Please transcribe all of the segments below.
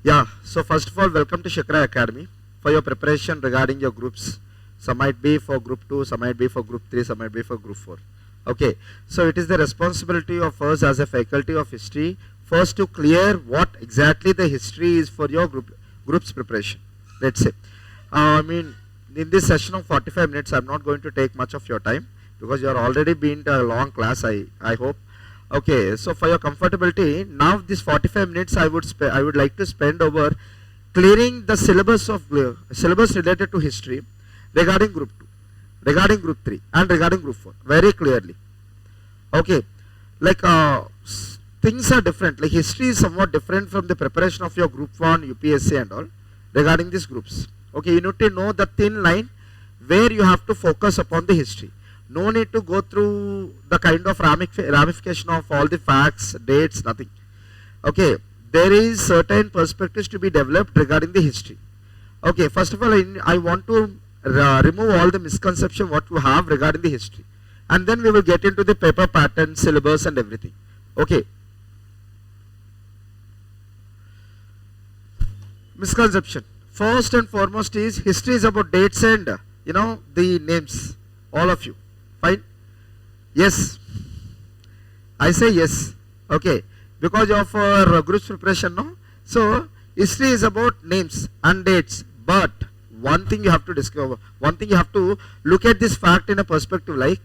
Yeah, so first of all, welcome to Shikara Academy for your preparation regarding your groups. Some might be for group 2, some might be for group 3, some might be for group 4. Okay, so it is the responsibility of us as a faculty of history first to clear what exactly the history is for your group's preparation. Let's say. In this session of 45 minutes, I'm not going to take much of your time because you are already been to a long class, I hope. Okay, so for your comfortability, now this 45 minutes I would like to spend over clearing the syllabus related to history regarding group 2, regarding group 3 and regarding group 4 very clearly. Okay, like things are different, like history is somewhat different from the preparation of your group 1, UPSC and all regarding these groups. Okay, you need to know the thin line where you have to focus upon the history. No need to go through the kind of ramification of all the facts, dates, nothing. Okay, there is certain perspectives to be developed regarding the history. Okay, first of all, I want to remove all the misconception what you have regarding the history. And then we will get into the paper pattern, syllabus and everything. Okay. Misconception. First and foremost is history is about dates and, the names. All of you. Fine? Yes. I say yes. Okay. Because of our group's preparation, no? So, history is about names and dates. But, one thing you have to discover, one thing you have to look at this fact in a perspective like,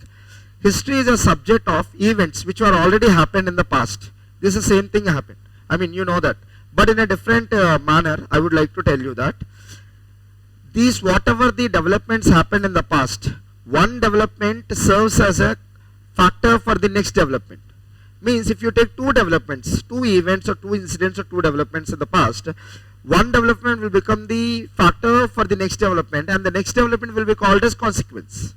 history is a subject of events which are already happened in the past. This is the same thing happened. I mean, you know that. But in a different manner, I would like to tell you that these whatever the developments happened in the past, one development serves as a factor for the next development. Means if you take two developments, two events or two incidents or two developments in the past, one development will become the factor for the next development and the next development will be called as consequence.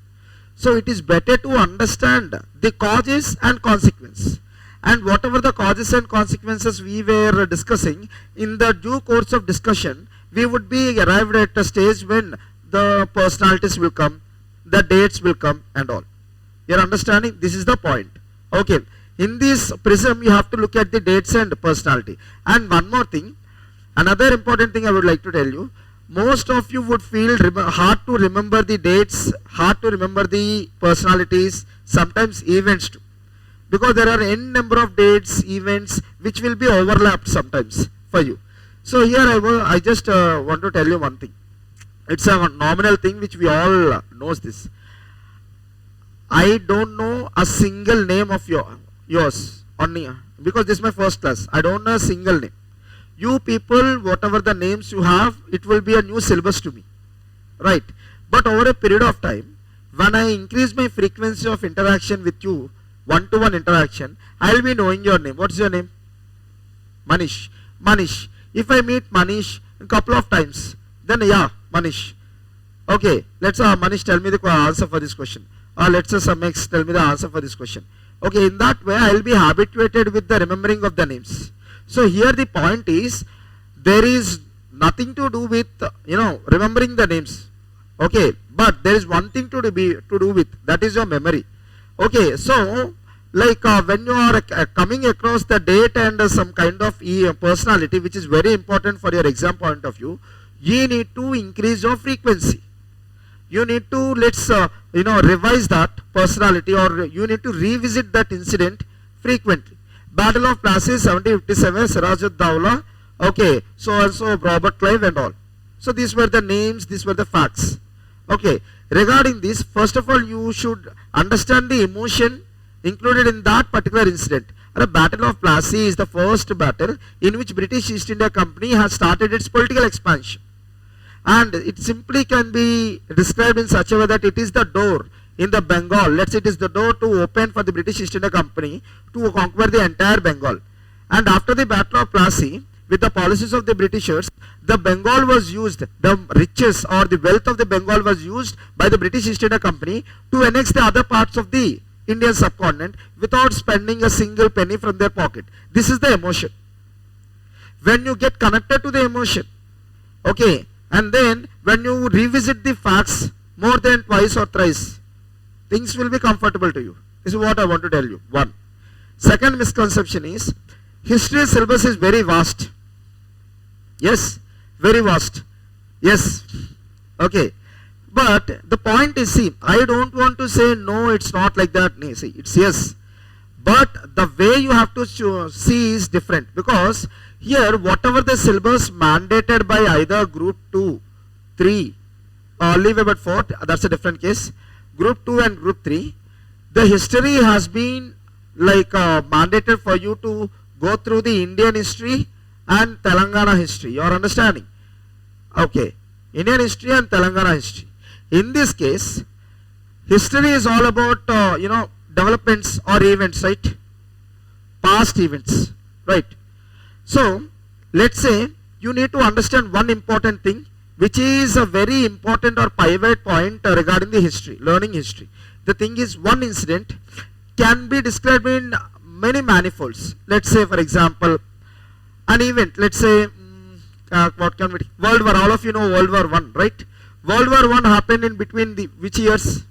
So it is better to understand the causes and consequence. And whatever the causes and consequences we were discussing, in the due course of discussion, we would be arrived at a stage when the personalities will come, the dates will come and all. You're understanding? This is the point. Okay. In this prism, you have to look at the dates and personality. And one more thing, another important thing I would like to tell you, most of you would feel hard to remember the dates, hard to remember the personalities, sometimes events too. Because there are n number of dates, events, which will be overlapped sometimes for you. So here I just want to tell you one thing. It's a nominal thing which we all knows this. I don't know a single name of yours only because this is my first class. I don't know a single name. You people, whatever the names you have, it will be a new syllabus to me. Right? But over a period of time, when I increase my frequency of interaction with you, one-to-one interaction, I will be knowing your name. What's your name? Manish. Manish. If I meet Manish a couple of times, then yeah, Manish. Okay, let's Manish tell me the answer for this question. Let's Samex tell me the answer for this question. Okay, in that way I will be habituated with the remembering of the names. So here the point is, there is nothing to do with, remembering the names. Okay, but there is one thing to do with, that is your memory. Okay, so like when you are coming across the date and some kind of personality which is very important for your exam point of view, you need to increase your frequency. You need to revise that personality, or you need to revisit that incident frequently. Battle of Plassey 1757, Siraj-ud-Dawla, okay, so also Robert Clive and all. So these were the names, these were the facts. Okay, regarding this, first of all, you should understand the emotion included in that particular incident. The Battle of Plassey is the first battle in which British East India Company has started its political expansion. And it simply can be described in such a way that it is the door in the Bengal. Let's say it is the door to open for the British East India Company to conquer the entire Bengal. And after the Battle of Plassey, with the policies of the Britishers, the Bengal was used, the riches or the wealth of the Bengal was used by the British East India Company to annex the other parts of the Indian subcontinent without spending a single penny from their pocket. This is the emotion. When you get connected to the emotion, okay, and then when you revisit the facts more than twice or thrice, things will be comfortable to you. This is what I want to tell you. One. Second misconception is, history syllabus is very vast. Yes, very vast. Yes. Okay. But the point is, see, I don't want to say no, it's not like that. No, see, it's yes. But the way you have to see is different, because here whatever the syllabus mandated by either group 2, 3, or leave about 4, that's a different case. Group 2 and group 3, the history has been like mandated for you to go through the Indian history and Telangana history. You are understanding? Okay. Indian history and Telangana history. In this case, history is all about, developments or events, right? Past events, right? So, let's say you need to understand one important thing, which is a very important or pivot point regarding the history, learning history. The thing is, one incident can be described in many manifolds. Let's say, for example, an event, let's say, what can we do? World War, all of you know World War I, right? World War I happened in between the, which years?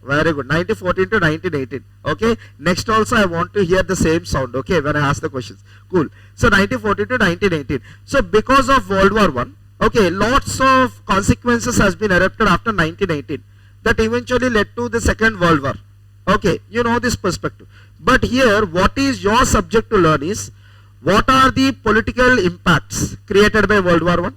Very good, 1914 to 1918. Okay, next also I want to hear the same sound, okay, when I ask the questions. Cool. So 1914 to 1918. So because of World War I, okay, lots of consequences has been erupted after 1918 that eventually led to the Second World War. Okay, you know this perspective. But here, what is your subject to learn is, what are the political impacts created by World War I?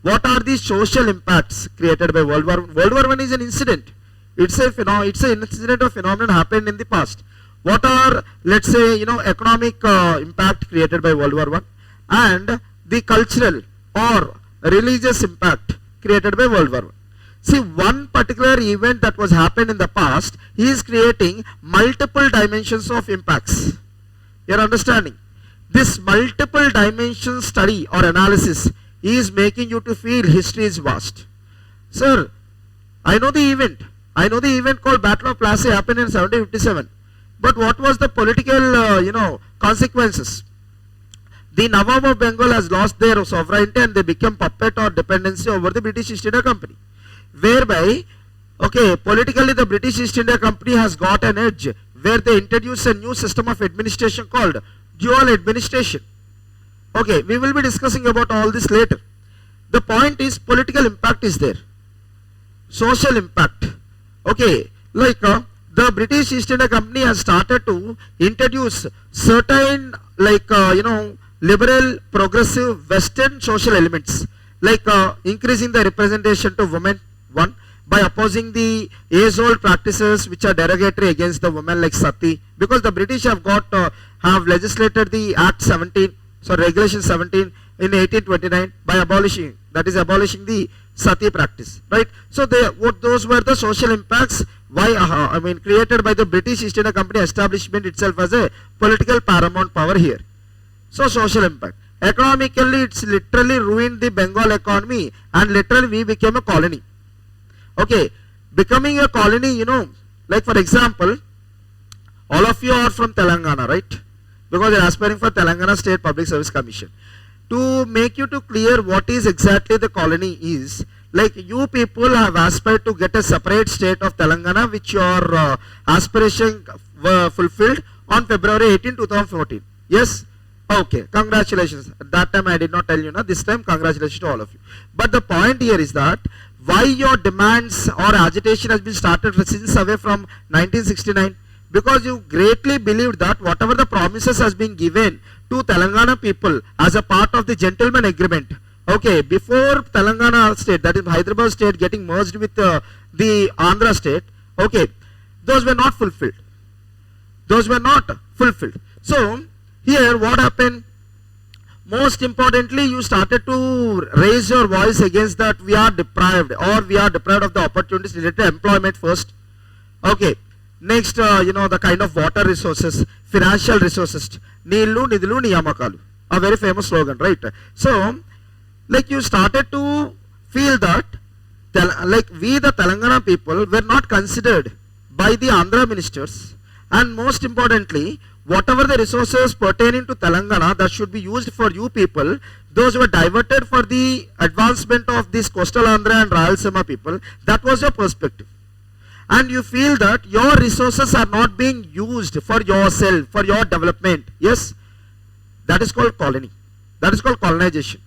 What are the social impacts created by World War I? World War I is an incident. It's an incident or phenomenon happened in the past. What are, let's say, economic impact created by World War I, and the cultural or religious impact created by World War I. See, one particular event that was happened in the past is creating multiple dimensions of impacts. You're understanding? This multiple dimension study or analysis is making you to feel history is vast. Sir, I know the event. I know the event called Battle of Plassey happened in 1757. But what was the political, consequences? The Nawab of Bengal has lost their sovereignty and they become puppet or dependency over the British East India Company. Whereby, okay, politically the British East India Company has got an edge where they introduce a new system of administration called dual administration. Okay, we will be discussing about all this later. The point is, political impact is there. Social impact. Okay, like the British East India Company has started to introduce certain liberal, progressive, western social elements, like increasing the representation to women, one, by opposing the age-old practices which are derogatory against the women, like sati, because the British have have legislated the Regulation 17 in 1829 by abolishing the sati practice, right? So those were the social impacts created by the British East India Company establishment itself as a political paramount power here. So social impact. Economically, it's literally ruined the Bengal economy and literally we became a colony. Okay, becoming a colony, like for example, all of you are from Telangana, right? Because you're aspiring for Telangana State Public Service Commission. To make you to clear what is exactly the colony is, like you people have aspired to get a separate state of Telangana, which your aspiration fulfilled on February 18, 2014. Yes? Okay, congratulations. At that time I did not tell you, this time congratulations to all of you. But the point here is that why your demands or agitation has been started since away from 1969? Because you greatly believed that whatever the promises has been given to Telangana people as a part of the gentleman agreement, okay, before Telangana state, that is Hyderabad state getting merged with the Andhra state, okay, those were not fulfilled. Those were not fulfilled. So, here what happened? Most importantly, you started to raise your voice against that we are deprived of the opportunities related to employment first. Okay. Next, the kind of water resources, financial resources, Neelu, Nidulu, Niyamakalu, a very famous slogan, right? So, like you started to feel that, we the Telangana people were not considered by the Andhra ministers, and most importantly, whatever the resources pertaining to Telangana that should be used for you people, those were diverted for the advancement of this coastal Andhra and Rayalaseema people. That was your perspective. And you feel that your resources are not being used for yourself, for your development. Yes? That is called colony. That is called colonization.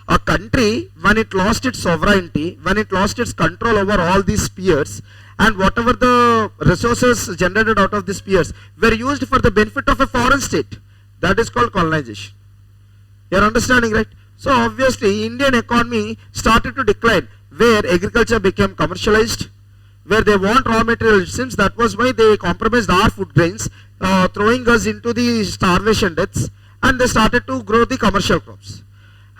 A country, when it lost its sovereignty, when it lost its control over all these spheres, and whatever the resources generated out of these spheres were used for the benefit of a foreign state, that is called colonization. You are understanding, right? So obviously Indian economy started to decline, where agriculture became commercialized, where they want raw material. Since that was why they compromised our food grains, throwing us into the starvation deaths, and they started to grow the commercial crops.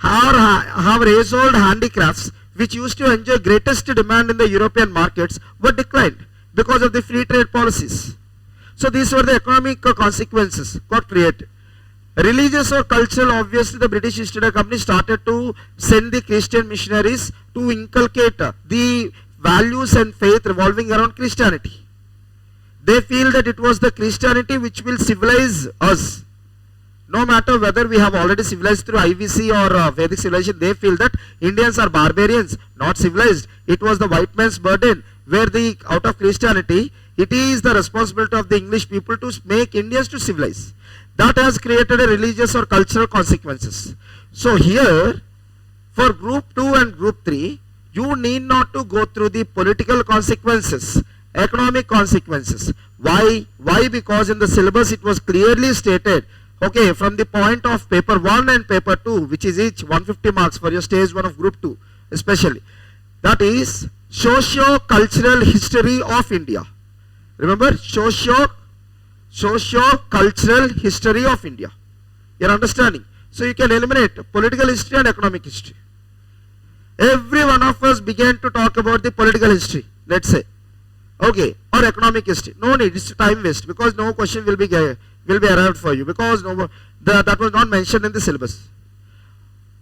Our age-old handicrafts, which used to enjoy greatest demand in the European markets, were declined because of the free trade policies. So these were the economic consequences got created. Religious or cultural, obviously the British East India Company started to send the Christian missionaries to inculcate the values and faith revolving around Christianity. They feel that it was the Christianity which will civilize us. No matter whether we have already civilized through IVC or Vedic civilization, they feel that Indians are barbarians, not civilized. It was the white man's burden, where out of Christianity, it is the responsibility of the English people to make Indians to civilize. That has created a religious or cultural consequences. So here, for group 2 and group 3, you need not to go through the political consequences, economic consequences. Why? Why? Because in the syllabus it was clearly stated, okay, from the point of paper 1 and paper 2, which is each 150 marks for your stage 1 of group 2 especially, that is socio-cultural history of India. Remember, socio-cultural history of India. You're understanding? So you can eliminate political history and economic history. Every one of us began to talk about the political history, let's say, okay, or economic history. No need, it's time waste, because no question will be arrived for you, because that was not mentioned in the syllabus.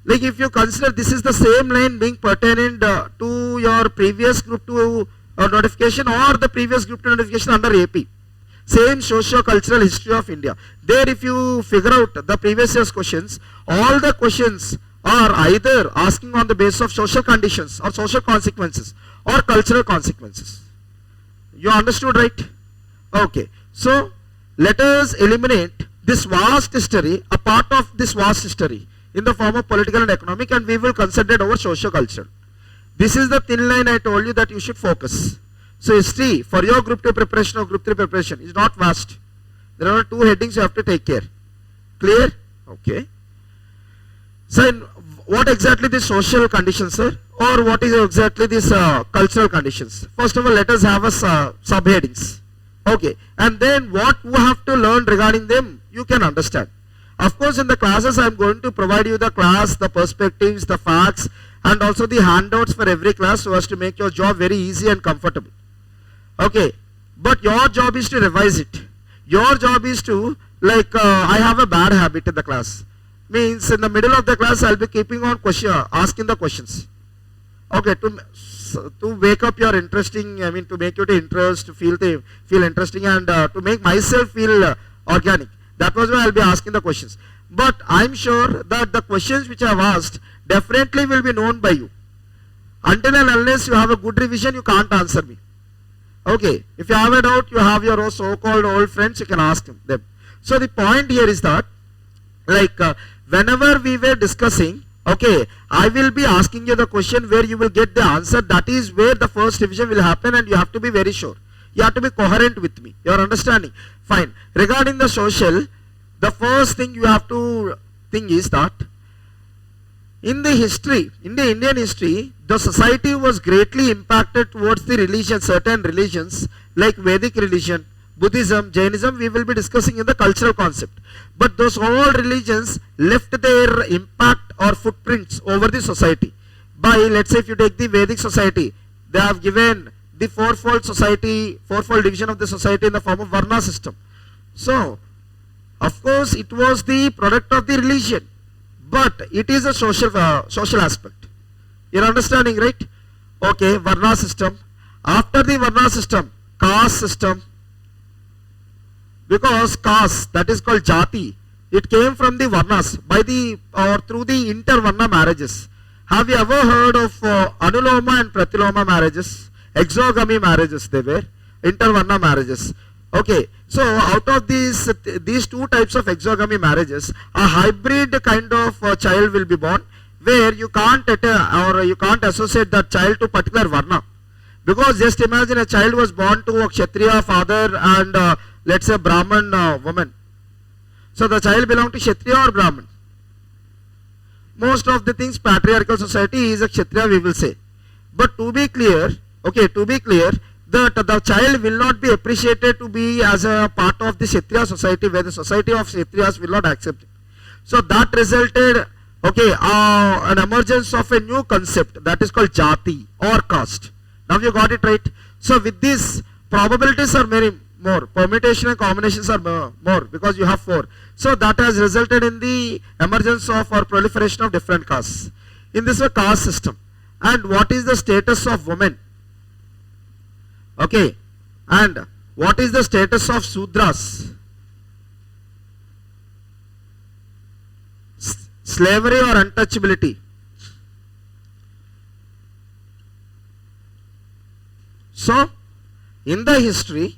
Like if you consider this is the same line being pertinent to your previous group 2 notification or the previous group 2 notification under AP. Same socio-cultural history of India. There if you figure out the previous year's questions, all the questions are either asking on the basis of social conditions or social consequences or cultural consequences. You understood, right? Okay. So let us eliminate this vast history, a part of this vast history in the form of political and economic, and we will concentrate over socio-cultural. This is the thin line I told you that you should focus. So history for your group 2 preparation or group 3 preparation is not vast. There are 2 headings you have to take care. Clear? Okay. So what exactly the social conditions, sir? Or what is exactly this cultural conditions? First of all, let us have a subheadings. Okay. And then what you have to learn regarding them, you can understand. Of course, in the classes, I am going to provide you the class, the perspectives, the facts, and also the handouts for every class so as to make your job very easy and comfortable. Okay. But your job is to revise it. Your job is to, like, I have a bad habit in the class. Means in the middle of the class, I'll be keeping on asking the questions. Okay, to wake up your interesting, to make you to interest, to feel interesting, and to make myself feel organic. That was why I'll be asking the questions. But I'm sure that the questions which I have asked definitely will be known by you. Until and unless you have a good revision, you can't answer me. Okay, if you have a doubt, you have your so-called old friends, you can ask them. So the point here is that, like, whenever we were discussing, okay, I will be asking you the question where you will get the answer. That is where the first revision will happen, and you have to be very sure. You have to be coherent with me. You are understanding? Fine. Regarding the social, the first thing you have to think is that in the history, in the Indian history, the society was greatly impacted towards the religion, certain religions like Vedic religion, Buddhism, Jainism, we will be discussing in the cultural concept. But those all religions left their impact or footprints over the society. By, let's say if you take the Vedic society, they have given the fourfold division of the society in the form of Varna system. So, of course, it was the product of the religion, but it is a social aspect. You're understanding, right? Okay, Varna system. After the Varna system, caste system. Because caste, that is called Jati, it came from the Varnas through the inter-Varna marriages. Have you ever heard of Anuloma and Pratiloma marriages? Exogamy marriages they were, inter-Varna marriages. Okay, So out of these two types of exogamy marriages, a hybrid kind of child will be born, where you can't associate that child to particular varna. Because just imagine a child was born to a Kshatriya father and let's say Brahman woman. So the child belongs to Kshatriya or Brahman? Most of the things, patriarchal society is a Kshatriya, we will say. But to be clear, that the child will not be appreciated to be as a part of the Kshatriya society, where the society of Kshatriyas will not accept it. So that resulted, an emergence of a new concept that is called jati or caste. Now you got it right. So with this, probabilities are many more, permutation and combinations are more, because you have 4. So that has resulted in the emergence of or proliferation of different castes. In this way, caste system. And what is the status of women? Okay. And what is the status of Sudras? Slavery or untouchability? So, in the history,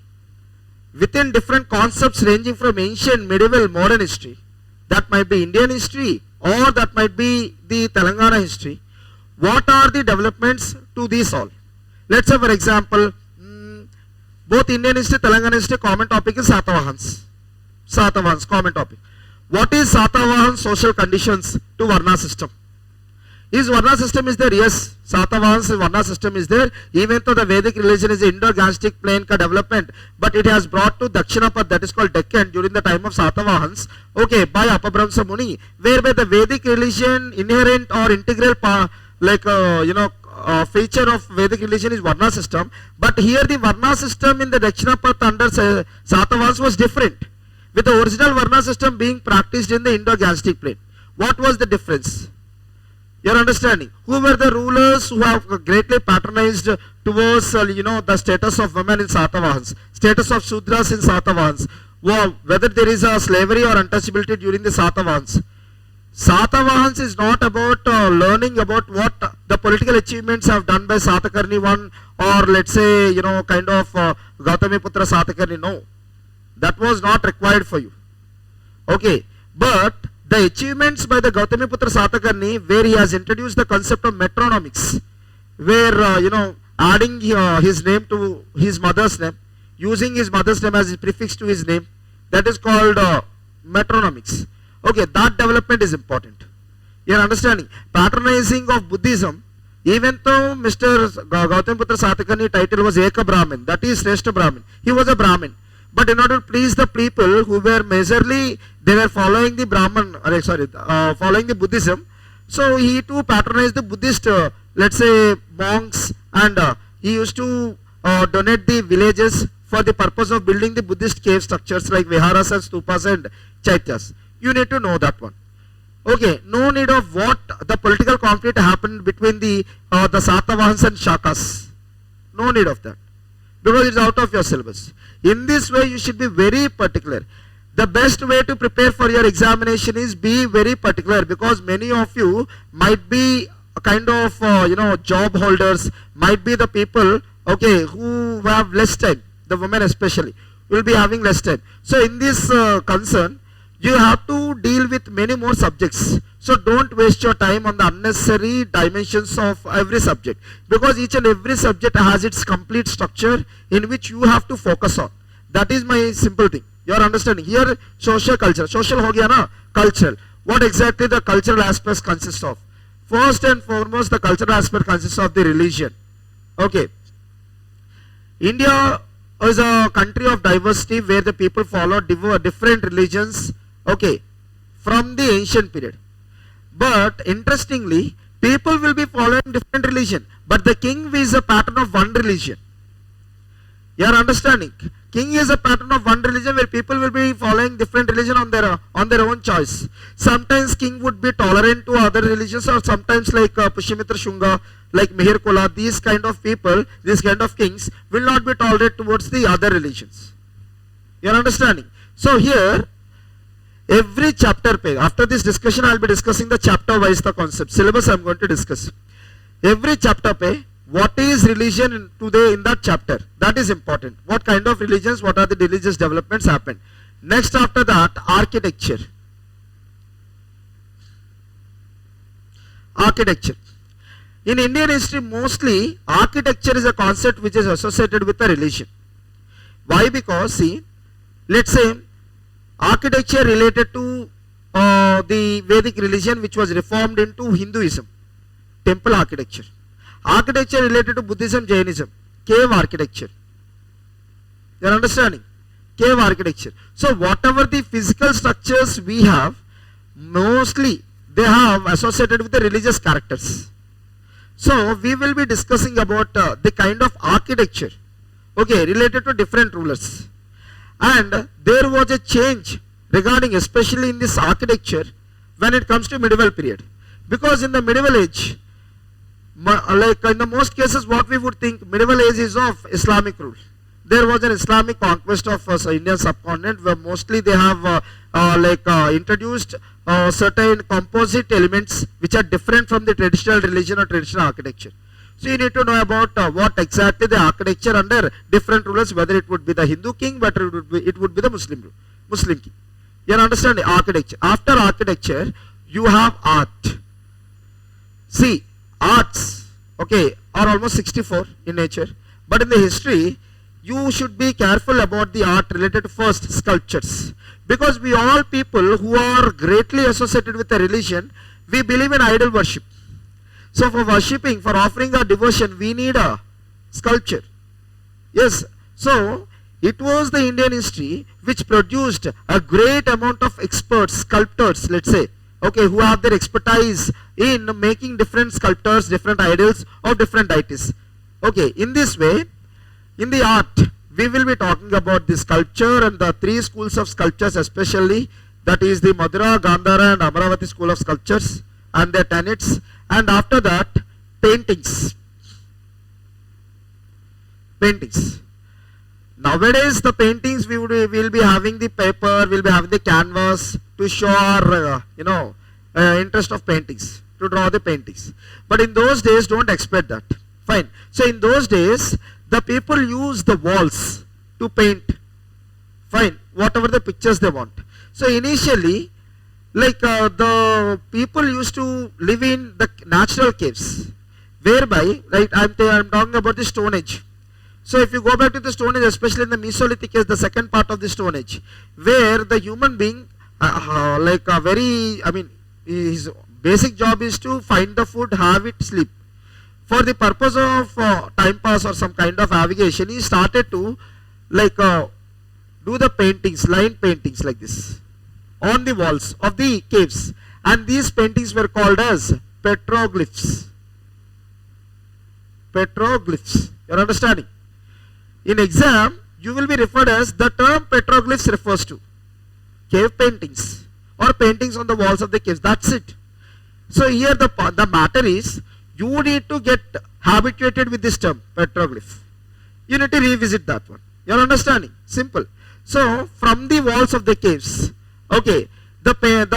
within different concepts ranging from ancient, medieval, modern history, that might be Indian history or that might be the Telangana history, what are the developments to these all? Let's say for example, both Indian history, Telangana history, common topic is Satavahans. Satavahans, common topic. What is Satavahan social conditions to Varna system? Is Varna system is there? Yes, Satavahan's Varna system is there. Even though the Vedic religion is the Indo-Gangetic plain ka development, but it has brought to Dakshinapad, that is called Deccan, during the time of Satavahans, by Apabhramsa Muni, whereby the Vedic religion inherent or integral feature of Vedic religion is Varna system. But here the Varna system in the Dakshinapad under Satavahans was different, with the original Varna system being practiced in the Indo-Gangetic plain. What was the difference? Your understanding? Who were the rulers who have greatly patronized towards the status of women in Satavahans, status of Sudras in Satavahans, whether there is a slavery or untouchability during the Satavahans? Satavahans is not about learning about what the political achievements have done by Satakarni one, or let's say Gautamiputra Satakarni. No, that was not required for you. Okay, but the achievements by the Gautamiputra Satakarni, where he has introduced the concept of metronomics, where adding his name to his mother's name, using his mother's name as a prefix to his name, that is called metronomics. Okay, that development is important. You are understanding? Patronizing of Buddhism, even though Mr. Gautamiputra Satakarni title was Eka Brahmin, that is Shrestha Brahmin, he was a Brahmin. But in order to please the people who were majorly, they were following the following the Buddhism, so he too patronized the Buddhist, let's say monks, and he used to donate the villages for the purpose of building the Buddhist cave structures like viharas and stupas and chaityas. You need to know that one. Okay, no need of what the political conflict happened between the Satavahans and Shakas. No need of that, because it's out of your syllabus. In this way, you should be very particular. The best way to prepare for your examination is be very particular, because many of you might be a kind of job holders, might be the people who have less time, the women especially will be having less time. So in this concern, you have to deal with many more subjects. So don't waste your time on the unnecessary dimensions of every subject, because each and every subject has its complete structure in which you have to focus on. That is my simple thing. You are understanding? Here, social culture. Social ho gaya na? Cultural. What exactly the cultural aspects consist of? First and foremost, the cultural aspect consists of the religion. Okay. India is a country of diversity where the people follow different religions, from the ancient period. But interestingly, people will be following different religion, but the king is a pattern of one religion. You are understanding? King is a pattern of one religion where people will be following different religion on their own choice. Sometimes king would be tolerant to other religions, or sometimes like Pushyamitra Shunga, like Mihir Kula, these kind of people, these kind of kings will not be tolerant towards the other religions. You are understanding? So here, every chapter page, after this discussion I will be discussing the chapter wise the concept. Syllabus I am going to discuss. Every chapter page, what is religion today in that chapter. That is important. What kind of religions, what are the religious developments happened. Next after that, architecture. Architecture. In Indian history, mostly architecture is a concept which is associated with a religion. Why? Because see, let's say architecture related to the Vedic religion which was reformed into Hinduism, temple architecture. Architecture related to Buddhism, Jainism, cave architecture. You are understanding? Cave architecture. So whatever the physical structures we have, mostly they have associated with the religious characters. So we will be discussing about the kind of architecture, okay, related to different rulers. And there was a change regarding, especially in this architecture, when it comes to medieval period. Because in the medieval age, like in the most cases what we would think medieval age is of Islamic rule. There was an Islamic conquest of Indian subcontinent where mostly they have introduced certain composite elements which are different from the traditional religion or traditional architecture. So you need to know about what exactly the architecture under different rulers, whether it would be the Hindu king, whether it would be the Muslim king. You understand the architecture. After architecture, you have art. See, arts, okay, are almost 64 in nature, but in the history, you should be careful about the art related to first sculptures, because we all people who are greatly associated with a religion, we believe in idol worship. So for worshipping, for offering our devotion, we need a sculpture. Yes, so it was the Indian history which produced a great amount of experts, sculptors, let's say, okay, who have their expertise in making different sculptures, different idols of different deities. Okay, in this way, in the art, we will be talking about the sculpture and the three schools of sculptures especially, that is the Madura, Gandhara and Amaravati school of sculptures and their tenets, and after that, paintings. Paintings. Nowadays, the paintings we will be having the paper, we will be having the canvas to show our, interest of paintings, to draw the paintings. But in those days, don't expect that. Fine. So in those days, the people use the walls to paint. Fine. Whatever the pictures they want. So initially, the people used to live in the natural caves, whereby, right, I'm talking about the Stone Age. So if you go back to the Stone Age, especially in the Mesolithic age, the second part of the Stone Age, where the human being, his basic job is to find the food, have it, sleep. For the purpose of time pass or some kind of navigation, he started to do the paintings, line paintings like this on the walls of the caves, and these paintings were called as petroglyphs. Petroglyphs. You are understanding? In exam, you will be referred as, the term petroglyphs refers to cave paintings or paintings on the walls of the caves. That's it. So here the matter is, you need to get habituated with this term, petroglyph. You need to revisit that one. You are understanding? Simple. So from the walls of the caves, okay, the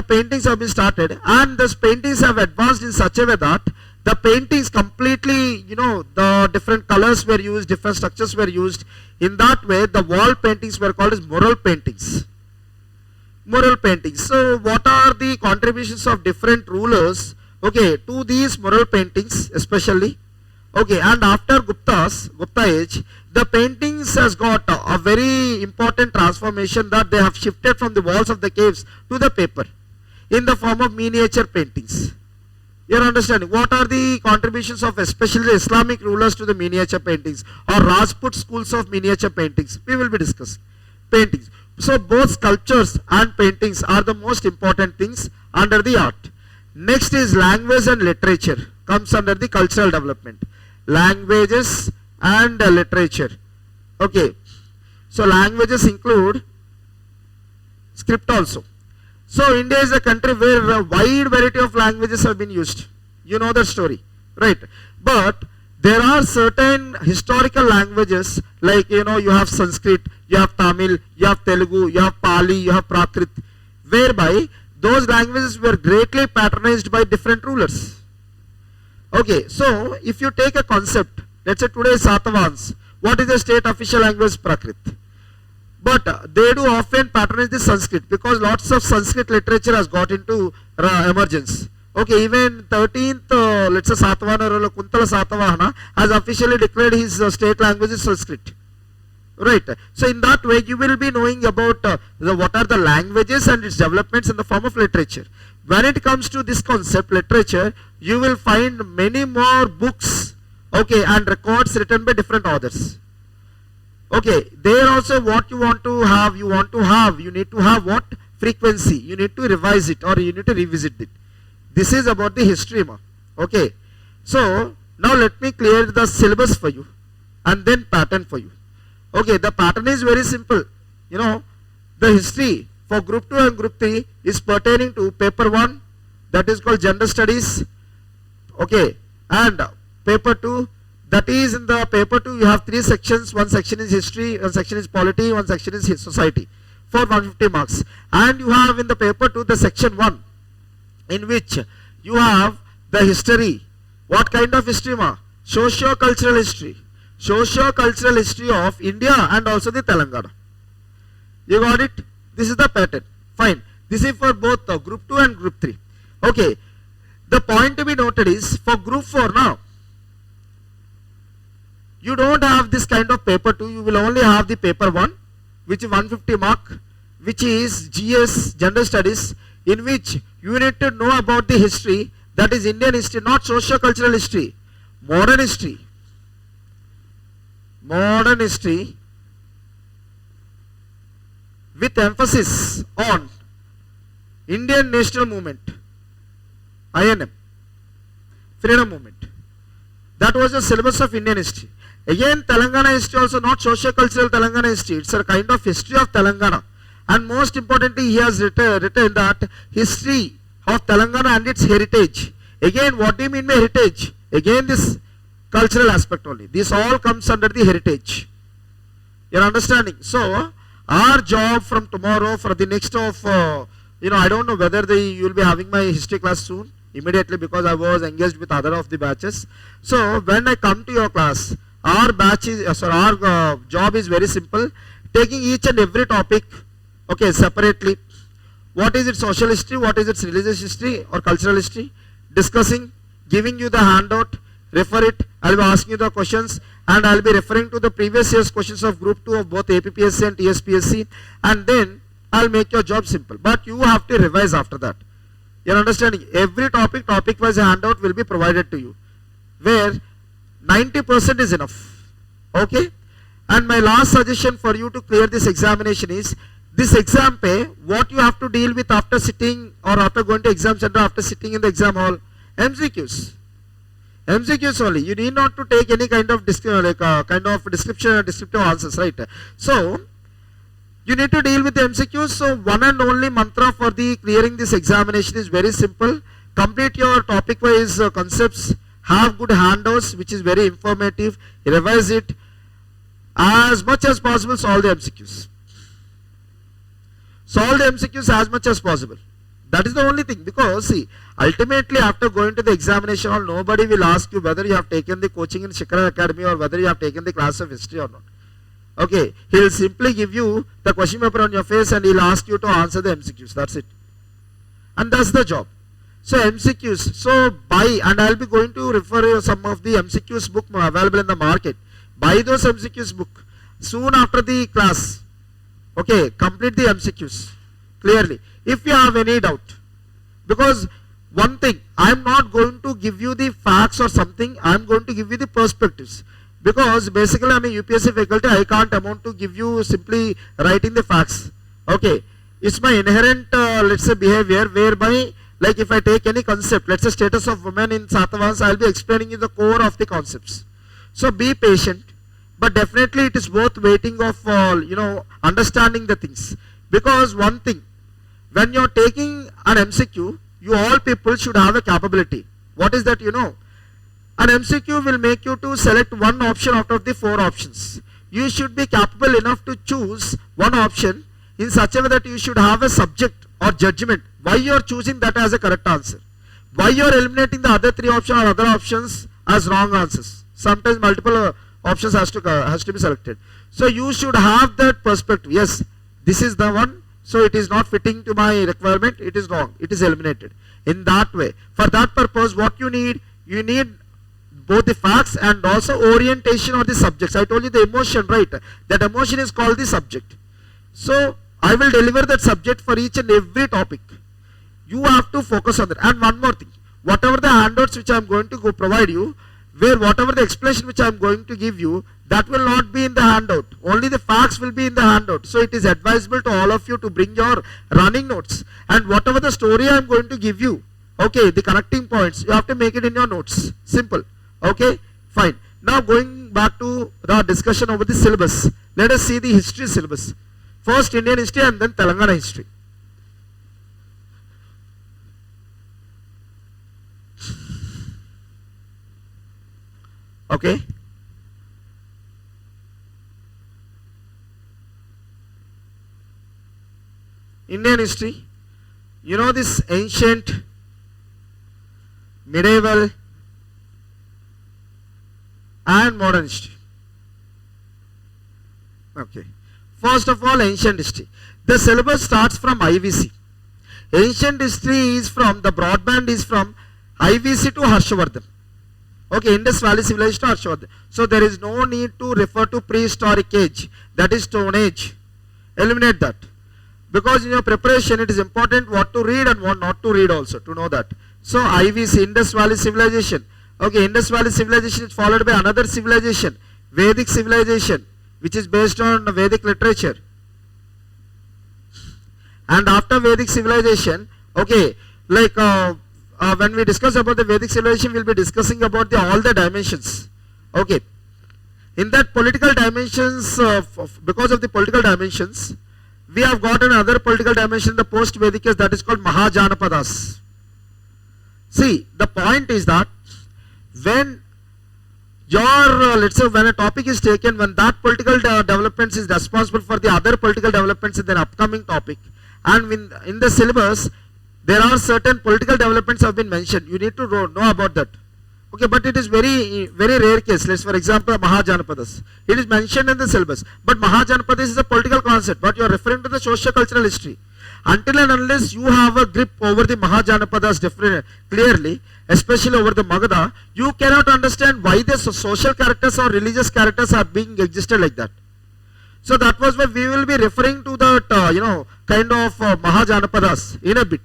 paintings have been started, and those paintings have advanced in such a way that the paintings completely, the different colors were used, different structures were used. In that way, the wall paintings were called as mural paintings. Mural paintings. So what are the contributions of different rulers, okay, to these mural paintings especially? Okay, and after Gupta age, the paintings has got a very important transformation, that they have shifted from the walls of the caves to the paper in the form of miniature paintings. You are understanding? What are the contributions of especially the Islamic rulers to the miniature paintings, or Rajput schools of miniature paintings? We will be discussing paintings. So both sculptures and paintings are the most important things under the art. Next is language and literature, comes under the cultural development. Languages and literature. Okay. So languages include script also. So India is a country where a wide variety of languages have been used. You know the story, right? But there are certain historical languages, like you have Sanskrit, you have Tamil, you have Telugu, you have Pali, you have Prakrit, whereby those languages were greatly patronized by different rulers. Okay, so if you take a concept, let's say today is Satavahans. What is the state official language? Prakrit. But they do often patronize the Sanskrit because lots of Sanskrit literature has got into emergence. Okay, even 13th, let's say Satavahana, Kuntala Satavahana has officially declared his state language is Sanskrit. Right. So in that way, you will be knowing about what are the languages and its developments in the form of literature. When it comes to this concept, literature, you will find many more books, okay, and records written by different authors. Okay, there also what you want to have, you need to have what? Frequency. You need to revise it or you need to revisit it. This is about the history, ma. Okay. So, now let me clear the syllabus for you and then pattern for you. Okay, the pattern is very simple. You know, the history for group 2 and group 3 is pertaining to paper 1, that is called gender studies. Okay, and paper 2, that is in the paper 2 you have 3 sections. One section is history, one section is polity, one section is society for 150 marks. And you have in the paper 2 the section 1 in which you have the history. What kind of history, ma? Socio-cultural history. Socio-cultural history of India and also the Telangana. You got it? This is the pattern. Fine. This is for both group 2 and group 3. Okay. The point to be noted is for group 4 now, you don't have this kind of paper 2. You will only have the paper 1, which is 150 mark, which is GS, Gender Studies, in which you need to know about the history, that is Indian history, not socio-cultural history, modern history. Modern history with emphasis on Indian National Movement, INM, Freedom Movement. That was the syllabus of Indian history. Again, Telangana history also not socio-cultural Telangana history. It's a kind of history of Telangana. And most importantly, he has written that history of Telangana and its heritage. Again, what do you mean by heritage? Again, this cultural aspect only. This all comes under the heritage. You're understanding? So, our job from tomorrow for the next of, I don't know whether you will be having my history class soon, immediately, because I was engaged with other of the batches. So, when I come to your class, our batch is, our job is very simple. Taking each and every topic, okay, separately. What is its social history? What is its religious history or cultural history? Discussing, giving you the handout, refer it. I'll be asking you the questions and I'll be referring to the previous year's questions of group 2 of both APPSC and TSPSC, and then I'll make your job simple. But you have to revise after that. You're understanding? Every topic-wise handout will be provided to you, where 90% is enough. Okay? And my last suggestion for you to clear this examination is, this exam pay, what you have to deal with after sitting or after going to exam center, after sitting in the exam hall, MCQs. MCQs only. You need not to take any kind of description or descriptive answers, right? So, you need to deal with the MCQs. So, one and only mantra for the clearing this examination is very simple. Complete your topic-wise concepts. Have good handouts, which is very informative. Revise it. As much as possible, solve the MCQs. Solve the MCQs as much as possible. That is the only thing, because see, ultimately after going to the examination hall, nobody will ask you whether you have taken the coaching in Shikara Academy or whether you have taken the class of history or not. Okay, he will simply give you the question paper on your face and he will ask you to answer the MCQs. That's it. And that's the job. So MCQs, so buy, and I will be going to refer you some of the MCQs book available in the market. Buy those MCQs book soon after the class. Okay, complete the MCQs clearly. If you have any doubt, because one thing, I am not going to give you the facts or something, I am going to give you the perspectives. Because basically I am a UPSC faculty, I can't amount to give you simply writing the facts. Okay, it's my inherent, let's say, behavior, whereby, like if I take any concept, let's say status of women in Satavahans, I will be explaining you the core of the concepts. So be patient. But definitely it is worth waiting of, understanding the things. Because one thing, when you are taking an MCQ, you all people should have a capability. What is that, An MCQ will make you to select one option out of the 4 options. You should be capable enough to choose one option in such a way that you should have a subject or judgment why you are choosing that as a correct answer. Why you are eliminating the other 3 options or other options as wrong answers? Sometimes multiple options has to be selected. So you should have that perspective. Yes, this is the one. So it is not fitting to my requirement. It is wrong. It is eliminated. In that way, for that purpose, what you need both the facts and also orientation of the subjects. I told you the emotion, right? That emotion is called the subject. So I will deliver that subject for each and every topic. You have to focus on that. And one more thing, whatever the handouts which I am going to provide you, where whatever the explanation which I am going to give you, that will not be in the handout. Only the facts will be in the handout. So it is advisable to all of you to bring your running notes. And whatever the story I am going to give you, okay, the connecting points, you have to make it in your notes. Simple. Okay, fine. Now going back to the discussion over the syllabus. Let us see the history syllabus. First Indian history and then Telangana history. Okay. Indian history. You know this ancient, medieval and modern history. Okay. First of all, ancient history. The syllabus starts from IVC. Ancient history is from, the broadband is from IVC to Harshavardhan. Okay, Indus Valley Civilization to Harshavardhan. So there is no need to refer to prehistoric age. That is Stone Age. Eliminate that. Because in your preparation it is important what to read and what not to read also, to know that. So IVC, Indus Valley Civilization. Okay, Indus Valley Civilization is followed by another civilization, Vedic civilization, which is based on Vedic literature. And after Vedic civilization, okay, like when we discuss about the Vedic civilization, we will be discussing about all the dimensions. Okay, in that political dimensions, because of the political dimensions, we have got another political dimension, the post-Vedic case, that is called Mahajanapadas. See, the point is that when your, let's say when a topic is taken, when that political developments is responsible for the other political developments in the upcoming topic, and in the syllabus, there are certain political developments have been mentioned. You need to know about that. Okay, but it is very rare case. Let's, for example, Mahajanapadas. It is mentioned in the syllabus. But Mahajanapadas is a political concept, but you are referring to the socio-cultural history. Until and unless you have a grip over the Mahajanapadas clearly, especially over the Magadha, you cannot understand why the social characters or religious characters are being existed like that. So that was why we will be referring to that, kind of Mahajanapadas in a bit.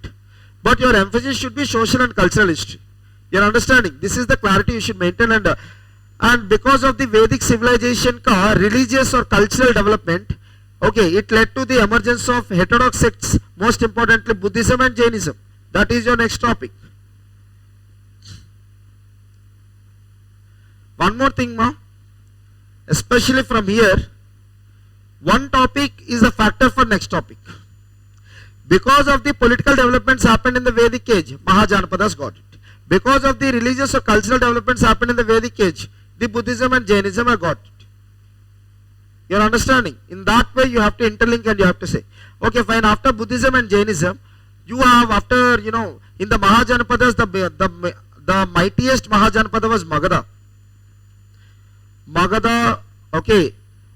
But your emphasis should be social and cultural history. You are understanding? This is the clarity you should maintain. And because of the Vedic civilization ka religious or cultural development, okay, it led to the emergence of heterodox sects, most importantly Buddhism and Jainism. That is your next topic. One more thing, ma, especially from here, one topic is a factor for next topic. Because of the political developments happened in the Vedic age, Mahajanapadas got it. Because of the religious or cultural developments happened in the Vedic age, the Buddhism and Jainism have got it. You are understanding? In that way you have to interlink and you have to say, okay, fine, after Buddhism and Jainism, you have after, in the Mahajanapadas, the mightiest Mahajanapada was Magadha. Magadha, okay,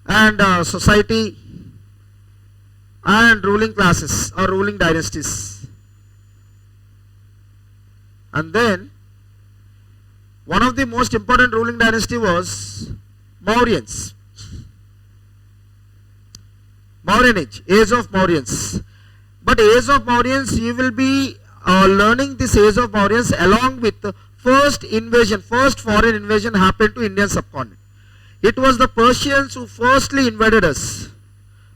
and society and ruling classes or ruling dynasties. And then one of the most important ruling dynasty was Mauryans. Mauryan age, age of Mauryans. But age of Mauryans, you will be learning this age of Mauryans along with the first invasion, first foreign invasion happened to Indian subcontinent. It was the Persians who firstly invaded us.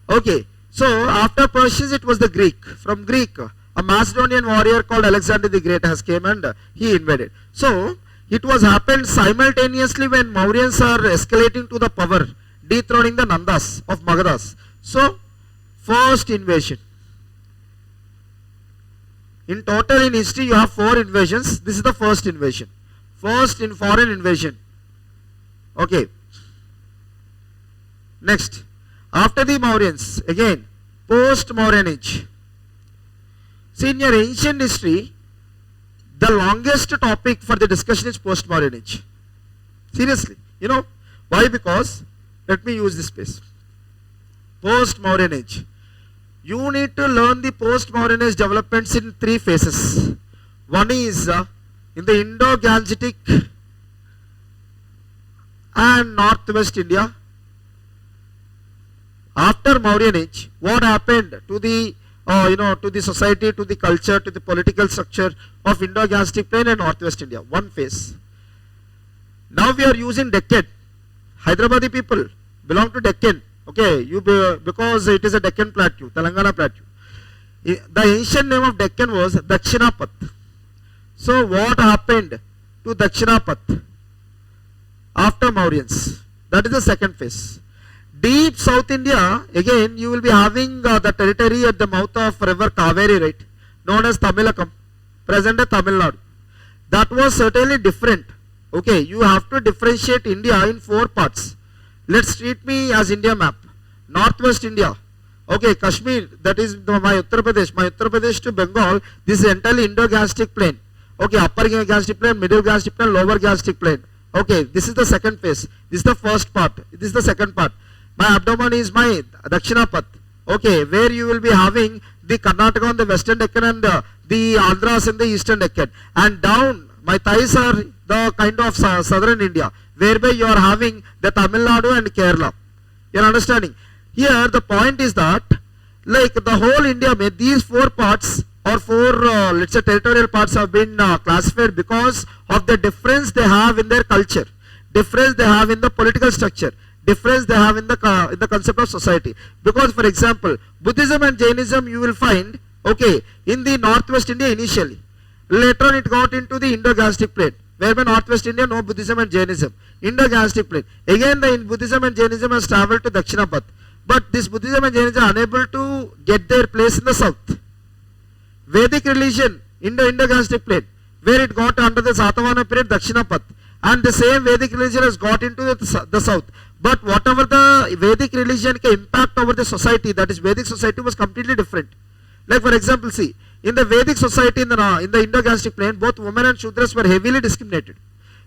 Okay, so after Persians it was the Greek. From Greek, a Macedonian warrior called Alexander the Great has came and he invaded. So it was happened simultaneously when Mauryans are escalating to the power, dethroning the Nandas of Magadhas. So first invasion. In total in history you have 4 invasions. This is the first invasion. First in foreign invasion. Okay. Next. After the Mauryans, again, post-Mauryan age. See, in your ancient history, the longest topic for the discussion is post-modern age. Seriously, you know why? Because let me use this space. Post-modern age. You need to learn the post-modern age developments in 3 phases. One is in the Indo-Gangetic and Northwest India. After Mauryan age, what happened to the to the society, to the culture, to the political structure of Indo-Gangetic plain and Northwest India? One phase. Now we are using Deccan. Hyderabadi people belong to Deccan. Okay, because it is a Deccan plateau, Telangana plateau. The ancient name of Deccan was Dakshinapat. So what happened to Dakshinapat after Mauryans? That is the second phase. Deep South India, again you will be having the territory at the mouth of river Kaveri, right, known as Tamilakam, present day Tamil Nadu. That was certainly different. Okay, you have to differentiate India in 4 parts. Let's treat me as India map. Northwest India. Okay, Kashmir, that is my Uttar Pradesh. My Uttar Pradesh to Bengal, this is entirely Indo-Gangetic plain. Okay, upper Gangetic plain, middle Gangetic plain, lower Gangetic plain. Okay, this is the second phase. This is the first part. This is the second part. My abdomen is my Dakshinapat. Okay, where you will be having the Karnataka on the western Deccan and the Andhras in the eastern Deccan. And down, my thighs are the kind of southern India, whereby you are having the Tamil Nadu and Kerala. You are understanding? Here the point is that, like the whole India, these 4 parts or 4 let's say territorial parts have been classified because of the difference they have in their culture, difference they have in the political structure, difference they have in the concept of society. Because for example, Buddhism and Jainism you will find, okay, in the Northwest India initially. Later on it got into the Indo-Gangetic plain, whereby Northwest India no Buddhism and Jainism. Indo-Gangetic plain. Again the Buddhism and Jainism has travelled to Dakshinapat. But this Buddhism and Jainism are unable to get their place in the south. Vedic religion, Indo-Gangetic plain, where it got under the Satavahana period, Dakshinapat. And the same Vedic religion has got into the south. But whatever the Vedic religion impact over the society, that is Vedic society, was completely different. Like for example, see, in the Vedic society in the Indo-Gangetic plain, both women and Shudras were heavily discriminated.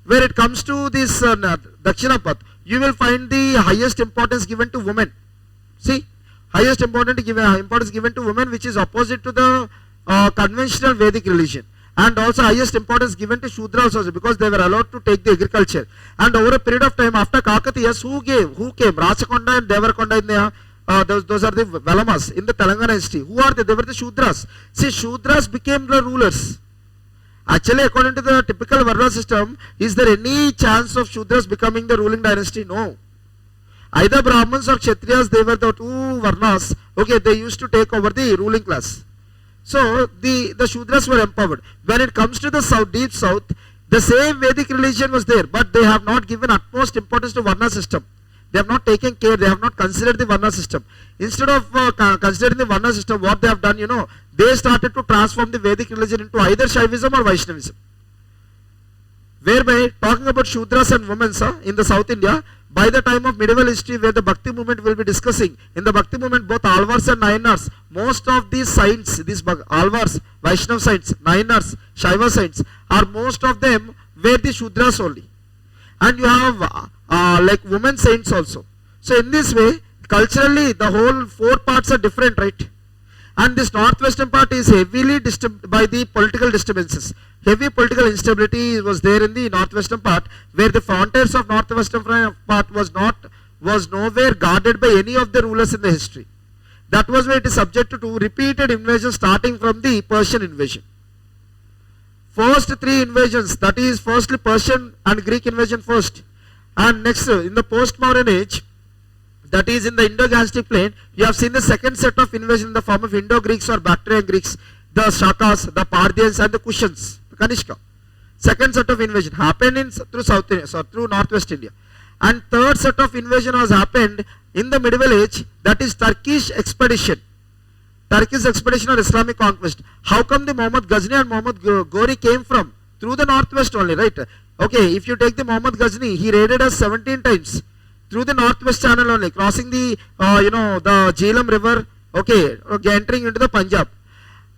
Where it comes to this Dakshinapat, you will find the highest importance given to women. See, highest importance given to women, which is opposite to the conventional Vedic religion. And also highest importance given to Shudras also, because they were allowed to take the agriculture. And over a period of time after Kakatiyas, who came? Rachakonda and Devarakonda in the those are the Velamas in the Telangana history. Who are they? They were the Shudras. See, Shudras became the rulers. Actually, according to the typical Varna system, is there any chance of Shudras becoming the ruling dynasty? No. Either Brahmins or Kshatriyas, they were the 2 Varnas. Okay, they used to take over the ruling class. So the Shudras were empowered. When it comes to the south, deep south, the same Vedic religion was there, but they have not given utmost importance to Varna system. They have not taken care, they have not considered the Varna system. Instead of considering the Varna system, what they have done, they started to transform the Vedic religion into either Shaivism or Vaishnavism. Whereby, talking about Shudras and women in the South India, by the time of medieval history where the Bhakti movement will be discussing, in the Bhakti movement both Alvars and Nayanars, most of these saints, these Alvars, Vaishnav saints, Nayanars, Shaiva saints, are most of them were the Shudras only. And you have like women saints also. So in this way, culturally the whole 4 parts are different, right? And this northwestern part is heavily disturbed by the political disturbances. Heavy political instability was there in the northwestern part, where the frontiers of northwestern part was nowhere guarded by any of the rulers in the history. That was why it is subject to repeated invasions, starting from the Persian invasion. First 3 invasions, that is firstly Persian and Greek invasion first, and next in the post-modern age, that is in the Indo-Gangetic plain, you have seen the second set of invasion in the form of Indo-Greeks or Bactrian Greeks, the Shakas, the Parthians and the Kushans, the Kanishka. Second set of invasion happened through Northwest India. And third set of invasion has happened in the medieval age, that is Turkish expedition. Turkish expedition or Islamic conquest. How come the Muhammad Ghazni and Muhammad Ghori came from? Through the northwest only, right? Okay, if you take the Muhammad Ghazni, he raided us 17 times. Through the northwest channel only, crossing the the Jhelum river, okay, entering into the Punjab.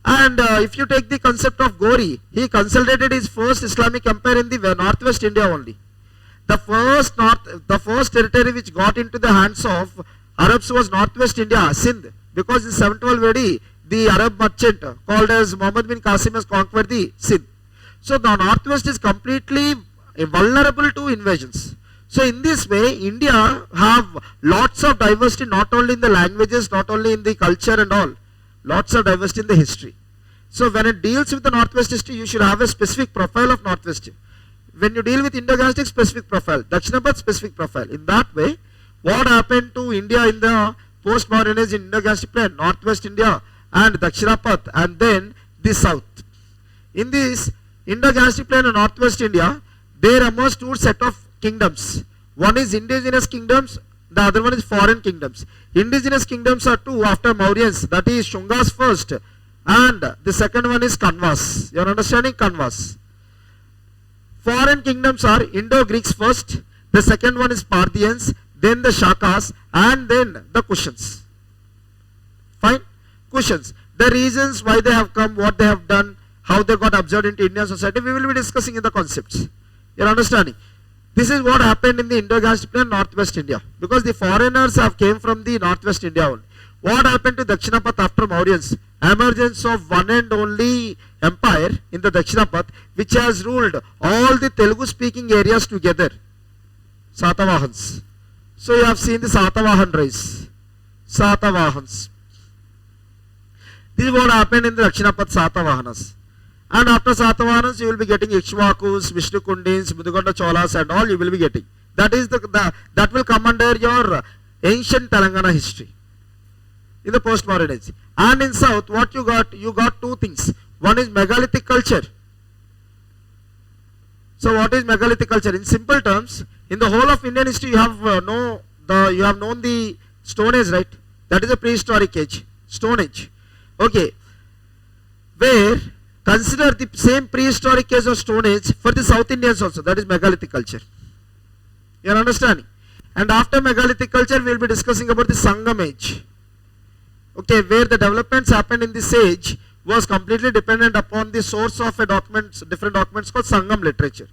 And if you take the concept of Gori, he consolidated his first Islamic empire in the northwest India only. The first territory which got into the hands of Arabs was northwest India, Sindh, because in 712 AD, the Arab merchant called as Muhammad bin Qasim has conquered the Sindh. So the northwest is completely vulnerable to invasions. So in this way, India have lots of diversity, not only in the languages, not only in the culture and all, lots of diversity in the history. So when it deals with the northwest history, you should have a specific profile of northwest. When you deal with Indo-Gangetic, specific profile, Dakshinapad, specific profile. In that way, what happened to India in the post-modern age in Indo-Gangetic plain, northwest India and Dakshinapad, and then the south. In this Indo-Gangetic plain and northwest India, there emerged two set of kingdoms. One is indigenous kingdoms, the other one is foreign kingdoms. Indigenous kingdoms are two after Mauryans, that is Shungas first, and the second one is Kanvas. You are understanding? Kanvas. Foreign kingdoms are Indo-Greeks first, the second one is Parthians, then the Shakas, and then the Kushans. Fine? Kushans. The reasons why they have come, what they have done, how they got absorbed into Indian society, we will be discussing in the concepts. You are understanding? This is what happened in the Indo-Gangetic plain, northwest India. Because the foreigners have came from the northwest India only. What happened to Dakshinapad after Mauryans? Emergence of one and only empire in the Dakshinapad, which has ruled all the Telugu speaking areas together. Satavahans. So you have seen the Satavahan rise. Satavahans. This is what happened in the Dakshinapad Satavahanas. And after Satavahanas, you will be getting Ikshvakus, Vishnukundins, Mudugonda Cholas and all you will be getting. That is that will come under your ancient Telangana history. In the post-modern age. And in south, what you got? You got two things. One is megalithic culture. So what is megalithic culture? In simple terms, in the whole of Indian history, you have known the Stone Age, right? That is a prehistoric age. Stone Age. Okay. Where consider the same prehistoric age of Stone Age for the South Indians also. That is megalithic culture. You are understanding? And after megalithic culture, we will be discussing about the Sangam age. Okay, where the developments happened in this age was completely dependent upon the source of a different documents called Sangam literature.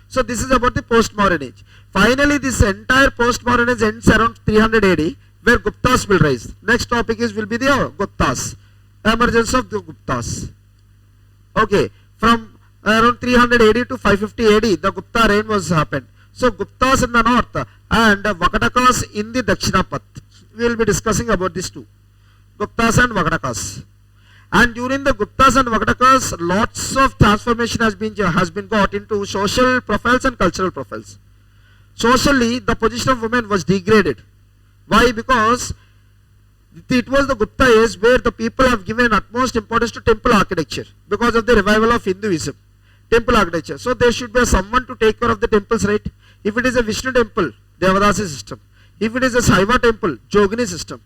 So this is about the post-modern age. Finally, this entire post-modern age ends around 300 AD, where Guptas will rise. Next topic will be the Guptas, emergence of the Guptas. Okay, from around 300 AD to 550 AD, the Gupta reign was happened. So Guptas in the north and Vakatakas in the Dakshinapad. We will be discussing about these two. Guptas and Vakatakas. And during the Guptas and Vakatakas, lots of transformation has been got into social profiles and cultural profiles. Socially, the position of women was degraded. Why? Because it was the Gupta age where the people have given utmost importance to temple architecture because of the revival of Hinduism. Temple architecture. So there should be someone to take care of the temples, right? If it is a Vishnu temple, Devadasi system. If it is a Saiva temple, Jogini system.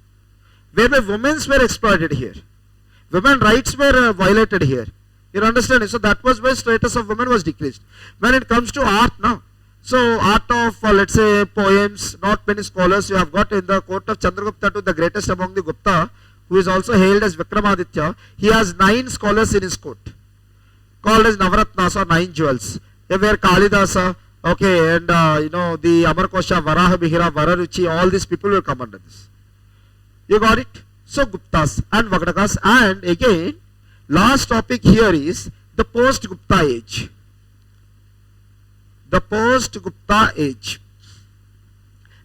Whereby women were exploited here. Women rights were violated here. You understand? So that was why status of women was decreased. When it comes to art now, so art of let's say poems, not many scholars you have got in the court of Chandragupta, to the greatest among the Gupta, who is also hailed as Vikramaditya. He has 9 scholars in his court, called as Navaratnas or 9 jewels. They were Kalidasa, okay, and the Amarkosha, Varaha Mihira, Vararuchi, all these people will come under this. You got it? So Guptas and Vakatakas, and again last topic here is the post-Gupta age. The post-Gupta age.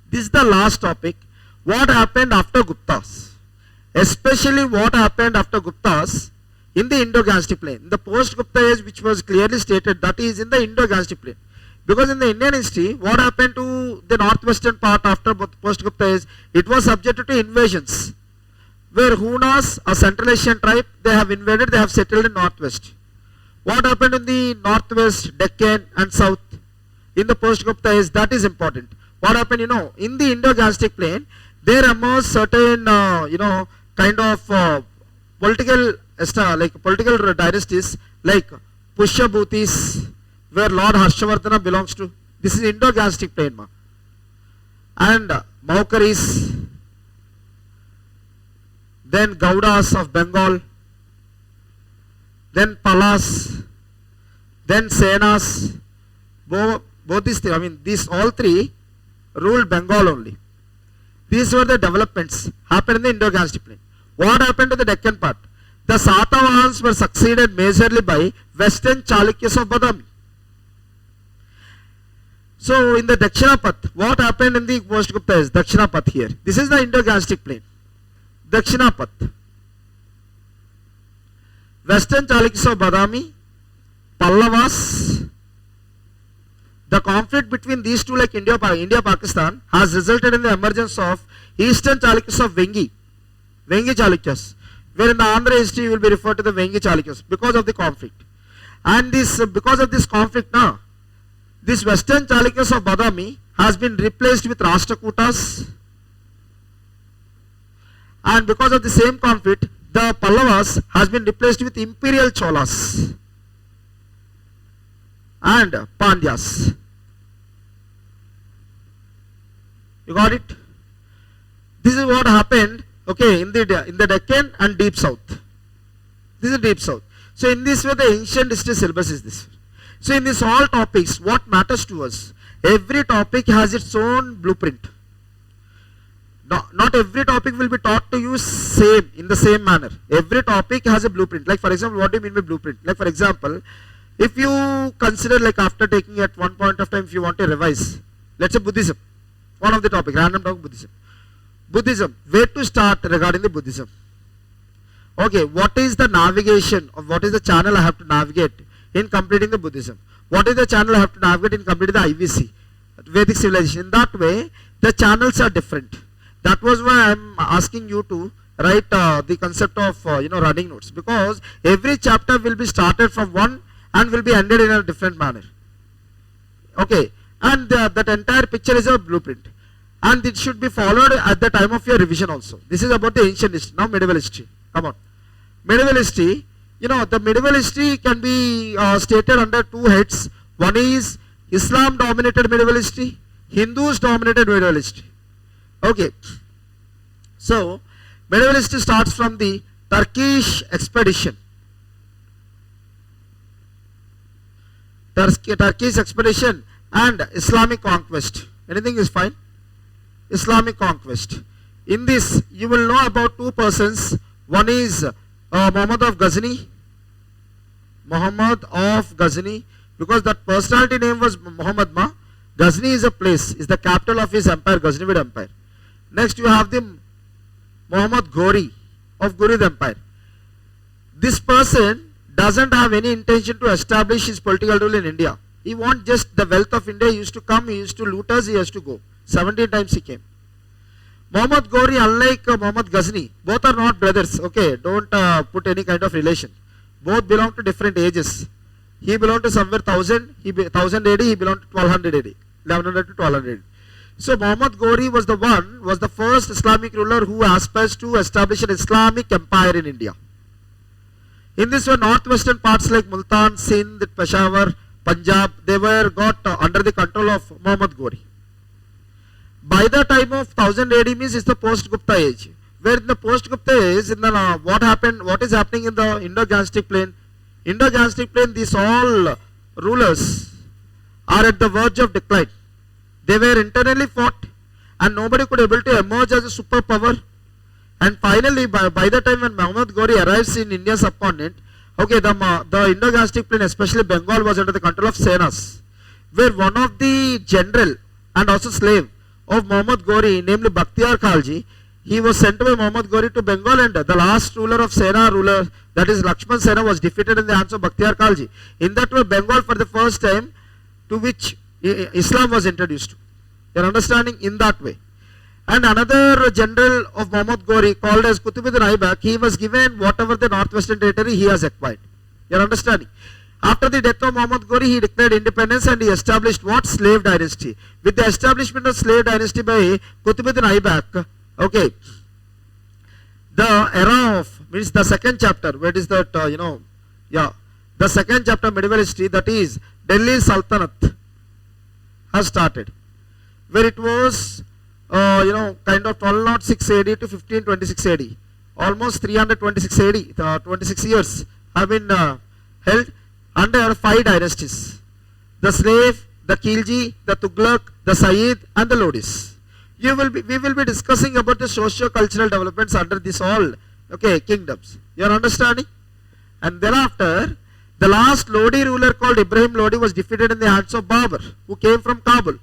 This is the last topic. What happened after Guptas? Especially what happened after Guptas in the Indo-Gangetic plain. The post-Gupta age, which was clearly stated, that is in the Indo-Gangetic plain. Because in the Indian history, what happened to the northwestern part after post-Gupta age? It was subjected to invasions. Where Hunas, a Central Asian tribe, they have invaded, they have settled in northwest. What happened in the northwest, Deccan and south in the post-Gupta age? That is important. What happened, in the Indo-Gangetic plain, there emerged certain, kind of political dynasties like Pushyabhutis, where Lord Harshavardhana belongs to. This is Indo-Gangetic plain, ma. And Maukaris, then Gaudas of Bengal, then Palas, then Senas. Both these three, these all three ruled Bengal only. These were the developments happened in the Indo-Gangetic plain. What happened to the Deccan part? The Satavahans were succeeded majorly by Western Chalukyas of Badami. So in the Dakshinapath, what happened in the post-Gupta is Dakshinapath here. This is the Indo-Gangetic plain. Dakshinapath. Western Chalukyas of Badami, Pallavas. The conflict between these two, like India-Pakistan, has resulted in the emergence of Eastern Chalukyas of Vengi Chalukyas, where in the Andhra history will be referred to the Vengi Chalukyas because of the conflict. And because of this conflict now, this Western Chalukyas of Badami has been replaced with Rashtrakutas, and because of the same conflict, the Pallavas has been replaced with Imperial Cholas and Pandyas. You got it? This is what happened, okay, in the Deccan and Deep South. This is Deep South. So in this way, the ancient history syllabus is this. So in this all topics, what matters to us? Every topic has its own blueprint. Not every topic will be taught to you in the same manner. Every topic has a blueprint. Like for example, what do you mean by blueprint? Like for example, if you consider, like after taking at one point of time, if you want to revise, let's say Buddhism, one of the topic, random topic Buddhism, where to start regarding the Buddhism? Okay, what is the navigation, or what is the channel I have to navigate in completing the Buddhism? What is the channel I have to navigate in completing the IVC, Vedic civilization? In that way, the channels are different. That was why I am asking you to write the concept of running notes, because every chapter will be started from one and will be ended in a different manner. Okay, and that entire picture is a blueprint, and it should be followed at the time of your revision also. This is about the ancient history. Now medieval history. Come on, medieval history. The medieval history can be stated under two heads. One is Islam dominated medieval history, Hindus dominated medieval history. Okay, so medieval history starts from the Turkish expedition. Turkish expedition and Islamic conquest. Anything is fine. Islamic conquest. In this, you will know about two persons. One is Muhammad of Ghazni, because that personality name was Muhammad Ma. Ghazni is a place, is the capital of his empire, Ghaznavid empire. Next you have the Muhammad Ghori of Ghurid empire. This person doesn't have any intention to establish his political rule in India. He wants just the wealth of India. He used to come, he used to loot us, he has to go. 17 times he came. Muhammad Ghori, unlike Muhammad Ghazni, both are not brothers. Okay, don't put any kind of relation. Both belong to different ages. He belonged to somewhere 1000 AD, he belonged to 1200 AD, 1100 to 1200 AD. So Muhammad Ghori was the first Islamic ruler who aspires to establish an Islamic empire in India. In this way, northwestern parts like Multan, Sindh, Peshawar, Punjab, they were got under the control of Muhammad Ghori. By the time of 1000 AD means it's the post-Gupta age. Where in the post-Gupta age, what is happening in the Indo-Gangetic plain? Indo-Gangetic plain, these all rulers are at the verge of decline. They were internally fought and nobody could able to emerge as a superpower. And finally, by the time when Muhammad Ghori arrives in India's subcontinent, okay, the Indo-Gangetic plain, especially Bengal, was under the control of Senas, where one of the general and also slave of Muhammad Ghori, namely Bakhtiyar Khalji, he was sent by Muhammad Ghori to Bengal, and the last ruler of Sena, that is Lakshman Sena, was defeated in the hands of Bakhtiyar Khalji. In that way, Bengal for the first time, to which Islam was introduced. You are understanding? In that way. And another general of Muhammad Ghori, called as Qutbuddin Aibak, he was given whatever the northwestern territory he has acquired. You are understanding? After the death of Muhammad Ghori, he declared independence and he established what? Slave dynasty. With the establishment of slave dynasty by Qutbuddin Aibak, okay, the era of, means the second chapter, where is that, the second chapter of medieval history, that is Delhi Sultanate, has started. Where it was, kind of 1206 AD to 1526 AD. Almost 326 AD, 26 years have been held under 5 dynasties: the slave, the Khilji, the Tughlaq, the Sayyid, and the Lodis. We will be discussing about the socio-cultural developments under these all kingdoms. You are understanding? And thereafter, the last Lodi ruler called Ibrahim Lodi was defeated in the hands of Babur, who came from Kabul.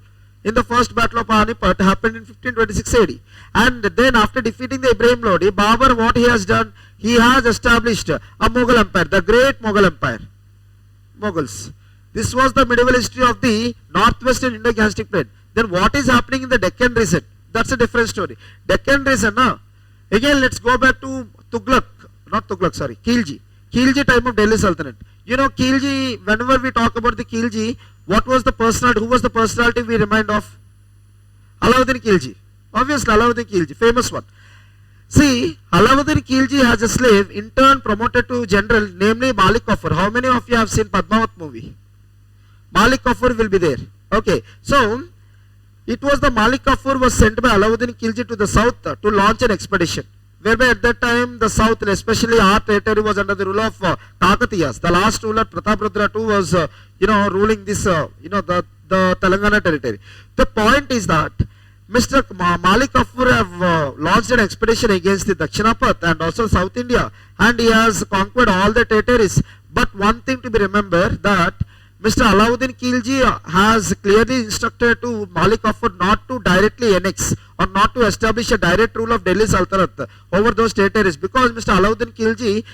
In the first battle of Panipat happened in 1526 AD. And then after defeating the Ibrahim Lodi, Babur, what he has done? He has established a Mughal empire, the great Mughal empire. Mughals. This was the medieval history of the northwestern Indo-Gangetic plain. Then what is happening in the Deccan region? That's a different story. Deccan region, now. Again, let's go back to Khilji. Khilji time of Delhi Sultanate. You know, Khilji, whenever we talk about the Khilji, what was the personality? Who was the personality we remind of? Alauddin Khilji. Obviously, Alauddin Khilji, famous one. See, Alauddin Khilji has a slave, in turn promoted to general, namely Malik Kafur. How many of you have seen Padmavat movie? Malik Kafur will be there. Okay, so it was the Malik Kafur was sent by Alauddin Khilji to the south to launch an expedition. Whereby at that time the south, especially our territory, was under the rule of Kakatiyas. The last ruler, Prataprudra II, was ruling this the Telangana territory. The point is that Mr. Malik Kafur have launched an expedition against the Dakshinapat and also South India, and he has conquered all the territories. But one thing to be remembered, that Mr. Alauddin Khilji has clearly instructed to Malik Kafur not to directly annex or not to establish a direct rule of Delhi Sultanate over those territories, because Mr. Alauddin Khilji,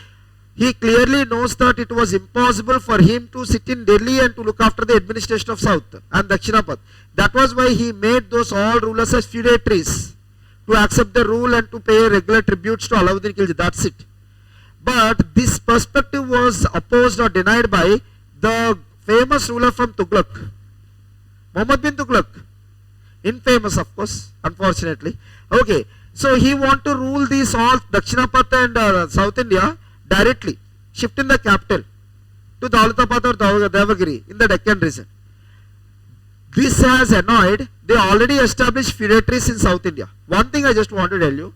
he clearly knows that it was impossible for him to sit in Delhi and to look after the administration of South and Dakshinapat. That was why he made those all rulers as feudatories to accept the rule and to pay regular tributes to Alauddin Khilji. That's it. But this perspective was opposed or denied by the famous ruler from Tughlaq, Muhammad bin Tughlaq. Infamous, of course, unfortunately. Okay, so he want to rule these all Dakshinapat and South India directly, shifting the capital to Daulatabad or Devagiri in the Deccan region. This has annoyed. They already established feudatories in South India. One thing I just want to tell you,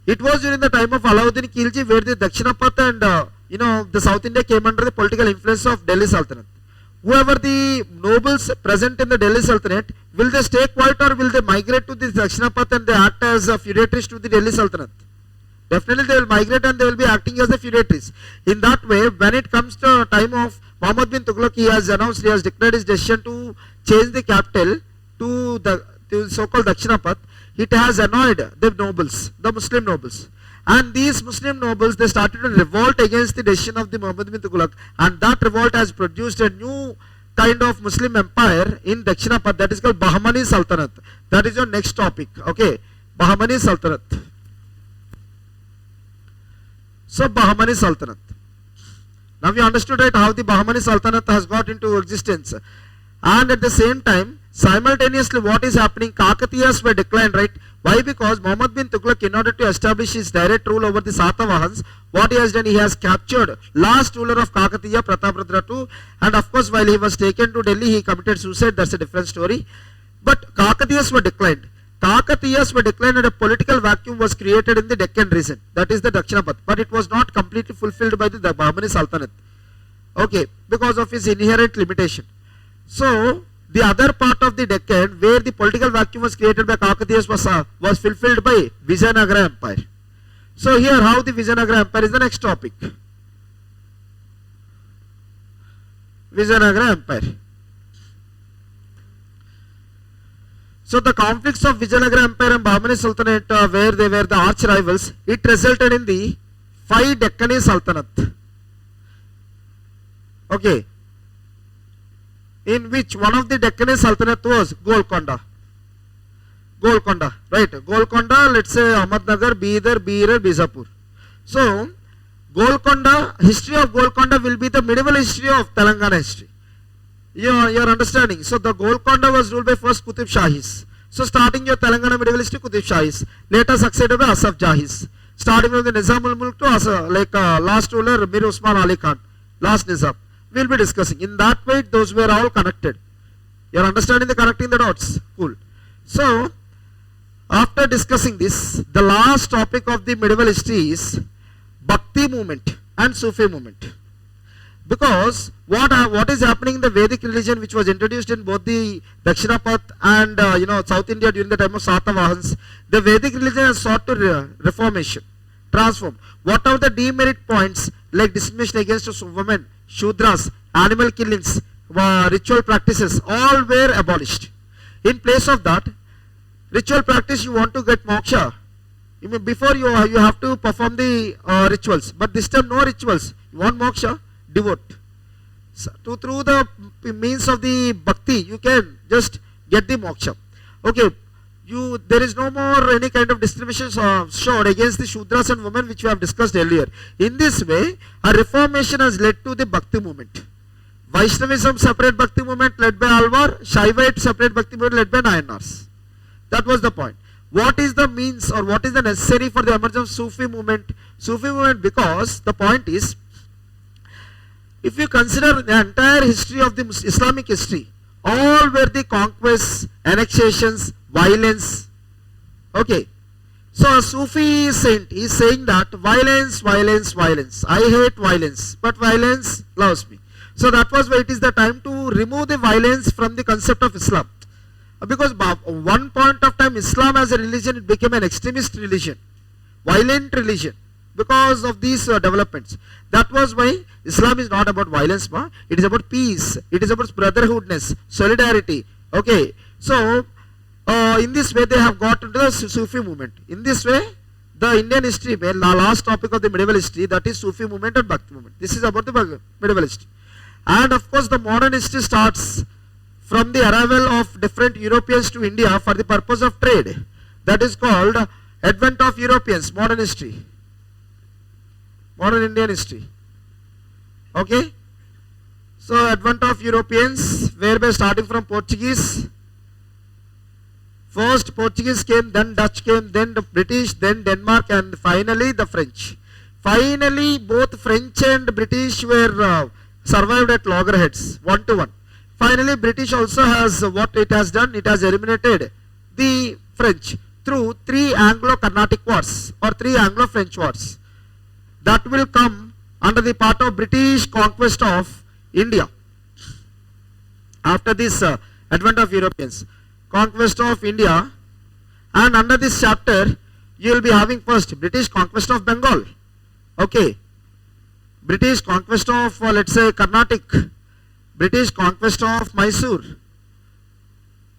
it was during the time of Alauddin Khilji where the Dakshinapat and the South India came under the political influence of Delhi Sultanate. Whoever the nobles present in the Delhi Sultanate, will they stay quiet or will they migrate to the Dakshinapat and they act as feudatories to the Delhi Sultanate? Definitely they will migrate and they will be acting as the feudatories. In that way, when it comes to time of Muhammad bin Tughlaq, he has announced, he has declared his decision to change the capital to the so-called Dakshinapat. It has annoyed the nobles, the Muslim nobles. And these Muslim nobles, they started to revolt against the decision of the Muhammad bin Tughlaq, and that revolt has produced a new kind of Muslim empire in Dakshinapat, that is called Bahmani Sultanate. That is your next topic. Okay, Bahmani Sultanate. So Bahmani Sultanate. Now we understood, right, how the Bahmani Sultanate has got into existence. And at the same time, simultaneously what is happening, Kakatiyas were declined, right? Why? Because Muhammad bin Tughlaq, in order to establish his direct rule over the Satavahans, what he has done, he has captured last ruler of Kakatiya, Prataprudra II, and of course while he was taken to Delhi, he committed suicide. That's a different story. But Kakatiyas were declined. Kakatiyas were declined and a political vacuum was created in the Deccan region, that is the Dakshinapat, but it was not completely fulfilled by the Bahmani Sultanate. Okay, because of his inherent limitation. So the other part of the Deccan, where the political vacuum was created by Kakatiyas, was fulfilled by Vijayanagara Empire. So here, how the Vijayanagara Empire is the next topic. Vijayanagara Empire. So the conflicts of Vijayanagara Empire and Bahmani Sultanate, where they were the arch rivals, it resulted in the 5 Deccani Sultanate. Okay. In which one of the Deccani Sultanate was Golconda. Golconda, right? Golconda, let's say Ahmednagar, Bidar, Beerar, Bijapur. So, Golconda, history of Golconda will be the medieval history of Telangana history. You are understanding? So, the Golconda was ruled by first Qutub Shahis. So, starting your Telangana medieval history, Qutub Shahis. Later succeeded by Asaf Jahis. Starting from the Nizamul Mulk to last ruler Mir Usman Ali Khan. Last Nizam. We will be discussing. In that way, those were all connected. You are understanding the connecting the dots? Cool. So, after discussing this, the last topic of the medieval history is Bhakti movement and Sufi movement. Because what is happening in the Vedic religion, which was introduced in both the Dakshinapath and South India during the time of Satavahans, the Vedic religion has sought to reformation, transform. What are the demerit points like discrimination against women, Shudras, animal killings, ritual practices, all were abolished. In place of that, ritual practice, you want to get moksha. You mean before you have to perform the rituals, but this time no rituals. You want moksha, devote. So, through the means of the bhakti, you can just get the moksha. Okay, there is no more any kind of discrimination showed against the Shudras and women, which we have discussed earlier. In this way, a reformation has led to the bhakti movement. Vaishnavism separate bhakti movement led by Alvar, Shaivite separate bhakti movement led by Nayanars. That was the point. What is the means or what is the necessary for the emergence of Sufi movement? Sufi movement, because the point is, if you consider the entire history of the Islamic history, all were the conquests, annexations, violence. Okay. So a Sufi saint is saying that violence, violence, violence. I hate violence, but violence loves me. So that was why it is the time to remove the violence from the concept of Islam. Because one point of time Islam as a religion, it became an extremist religion, violent religion, because of these developments. That was why Islam is not about violence, it is about peace, it is about brotherhoodness, solidarity. Okay, so in this way they have got into the Sufi movement. In this way, the Indian history, the last topic of the medieval history, that is Sufi movement and Bhakti movement. This is about the medieval history. And of course the modern history starts from the arrival of different Europeans to India for the purpose of trade. That is called advent of Europeans, modern history, modern Indian history. Okay, so advent of Europeans, whereby starting from Portuguese. First Portuguese came, then Dutch came, then the British, then Denmark, and finally the French. Finally both French and British were survived at loggerheads, 1-1. Finally British also has, what it has done, it has eliminated the French through 3 Anglo-Carnatic wars or 3 Anglo-French wars. That will come under the part of British conquest of India. After this advent of Europeans, conquest of India, and under this chapter you will be having first British conquest of Bengal. Okay, British conquest of let's say Carnatic, British conquest of Mysore,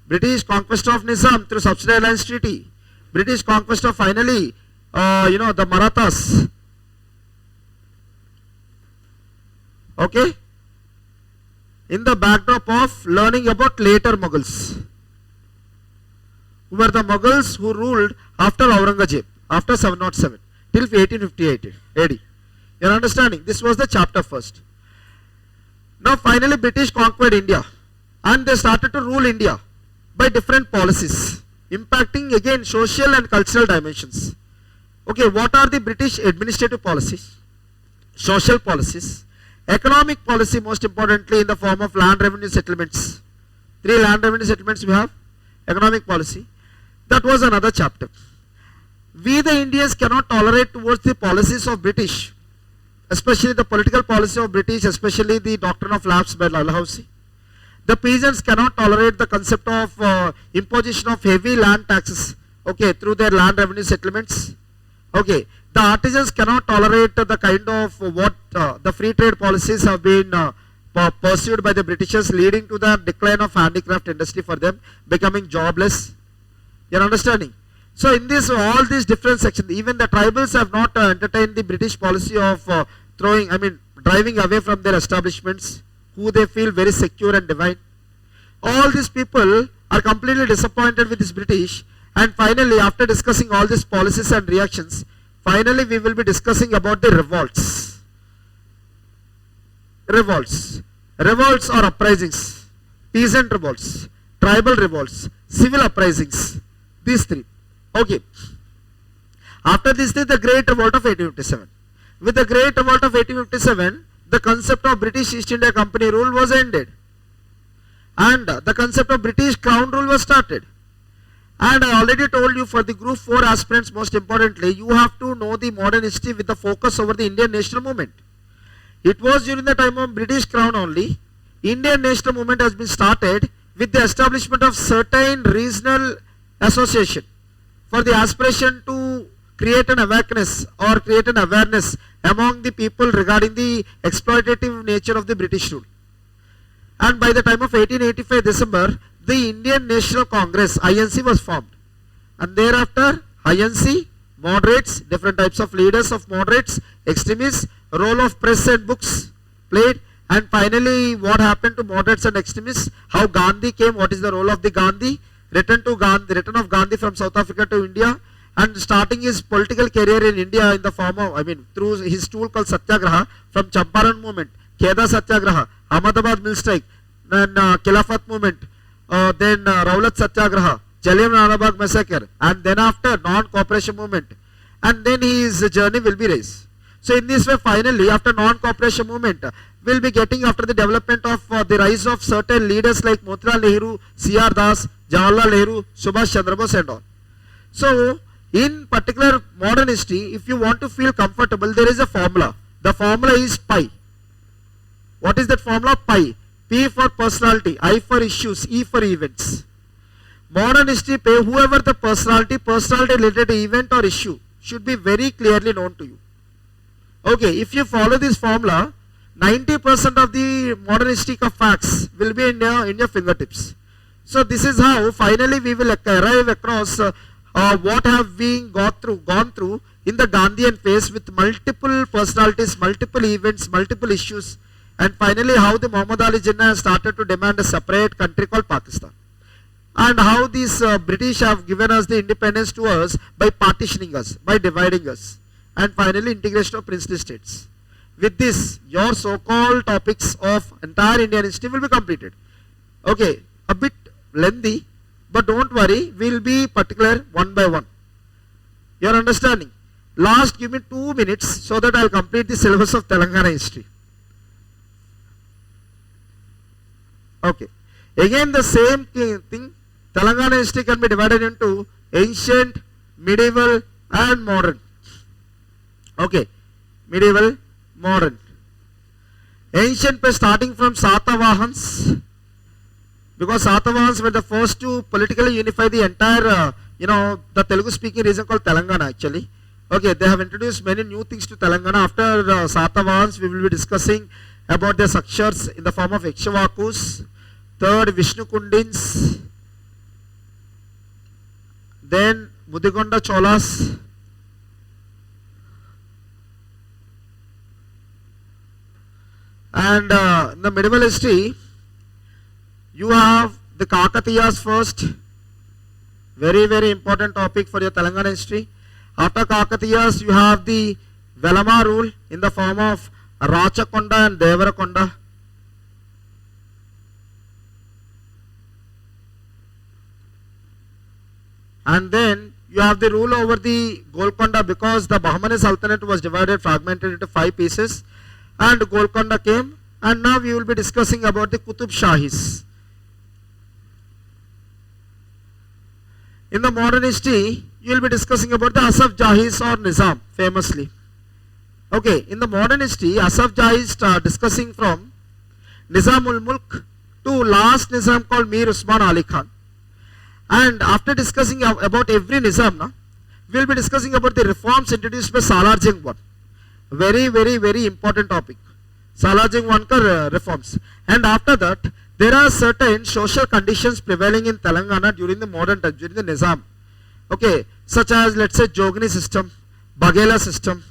British conquest of Nizam through Subsidy Alliance Treaty, British conquest of finally the Marathas. Okay, in the backdrop of learning about later Mughals, who were the Mughals who ruled after Aurangzeb, after 707 till 1858 AD. You are understanding? This was the chapter first. Now finally British conquered India and they started to rule India by different policies, impacting again social and cultural dimensions. Okay, what are the British administrative policies, social policies, economic policy, most importantly in the form of land revenue settlements. 3 land revenue settlements we have, economic policy. That was another chapter. We the Indians cannot tolerate towards the policies of British, especially the political policy of British, especially the doctrine of lapse by Dalhousie. The peasants cannot tolerate the concept of imposition of heavy land taxes, okay, through their land revenue settlements. Okay, the artisans cannot tolerate the kind of what the free trade policies have been pursued by the Britishers, leading to the decline of handicraft industry for them, becoming jobless. You are understanding? So in this, all these different sections, even the tribals have not entertained the British policy of driving away from their establishments, who they feel very secure and divine. All these people are completely disappointed with this British, and finally after discussing all these policies and reactions, finally we will be discussing about the revolts. Revolts or uprisings, peasant revolts, tribal revolts, civil uprisings, these 3. Okay. After this, the Great Revolt of 1857. With the Great Revolt of 1857, the concept of British East India Company rule was ended, and the concept of British Crown rule was started. And I already told you, for the Group 4 aspirants, most importantly, you have to know the modern history with the focus over the Indian national movement. It was during the time of British Crown only. Indian national movement has been started with the establishment of certain regional association for the aspiration to create an awareness or create an awareness among the people regarding the exploitative nature of the British rule. And by the time of 1885 December, the Indian National Congress INC was formed. And thereafter INC, moderates, different types of leaders of moderates, extremists, role of press and books played, and finally what happened to moderates and extremists, how Gandhi came, what is the role of the Gandhi, return of Gandhi from South Africa to India, and starting his political career in India in the form of, through his tool called Satyagraha, from Champaran movement, Kheda Satyagraha, Ahmedabad mill strike, then Khilafat movement, then Rowlatt Satyagraha, Jallianwala Bagh massacre, and then after non-cooperation movement, and then his journey will be raised. So in this way, finally, after non-cooperation movement, we'll be getting after the development of the rise of certain leaders like Motilal Nehru, C.R. Das, Jawaharlal Nehru, Subhash Chandra Bose and all. So in particular modern history, if you want to feel comfortable, there is a formula. The formula is pi. What is that formula? Pi. P for personality, I for issues, E for events. Modern history, whoever the personality related event or issue should be very clearly known to you. Okay, if you follow this formula, 90% of the modern history of facts will be in your fingertips. So this is how finally we will arrive across what have we gone through in the Gandhian phase with multiple personalities, multiple events, multiple issues, and finally how the Muhammad Ali Jinnah started to demand a separate country called Pakistan. And how these British have given us the independence to us by partitioning us, by dividing us, and finally integration of princely states. With this, your so-called topics of entire Indian history will be completed. Okay, a bit lengthy, but don't worry, we will be particular one by one. Your understanding? Last, give me 2 minutes so that I will complete the syllabus of Telangana history. Okay, again the same thing. Telangana history can be divided into ancient, medieval and modern. Okay, medieval, modern. Ancient starting from Satavahans, because Satavahans were the first to politically unify the entire, the Telugu speaking region called Telangana actually. Okay, they have introduced many new things to Telangana. After Satavahans, we will be discussing about their structures in the form of Ikshvakus, third Vishnu Kundins, then Mudigonda Cholas, and in the medieval history, you have the Kakatiyas first, very very important topic for your Telangana history. After Kakatiyas, you have the Velama rule in the form of Rachakonda and Devarakonda. And then you have the rule over the Golconda, because the Bahmani Sultanate was divided, fragmented into 5 pieces, and Golconda came. And now we will be discussing about the Qutub Shahis. In the modern history, you will be discussing about the Asaf Jahis or Nizam, famously. Okay, in the modern history, Asaf Jahis discussing from Nizamul Mulk to last Nizam called Mir Usman Ali Khan. And after discussing about every Nizam, we will be discussing about the reforms introduced by Salar Jung I. Very, very, very important topic. Salar Jung I reforms. And after that, there are certain social conditions prevailing in Telangana during the modern time, during the Nizam. Okay, such as let's say Jogni system, Baghela system.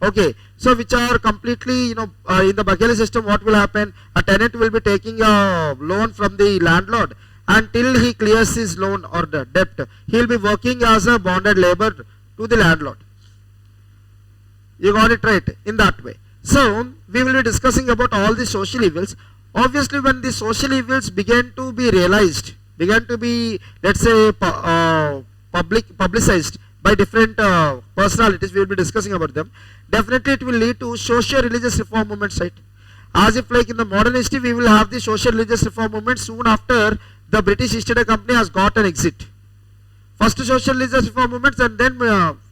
Okay, so which are completely, in the Baghela system, what will happen? A tenant will be taking a loan from the landlord. Until he clears his loan or the debt, he will be working as a bonded labor to the landlord. You got it right in that way. So we will be discussing about all the social evils. Obviously, when the social evils began to be realized, began to be, let's say, publicized by different personalities, we will be discussing about them. Definitely, it will lead to socio-religious reform movements, right? As if like in the modern history, we will have the socio-religious reform movement soon after the British East India Company has got an exit. First social religious reform movements and then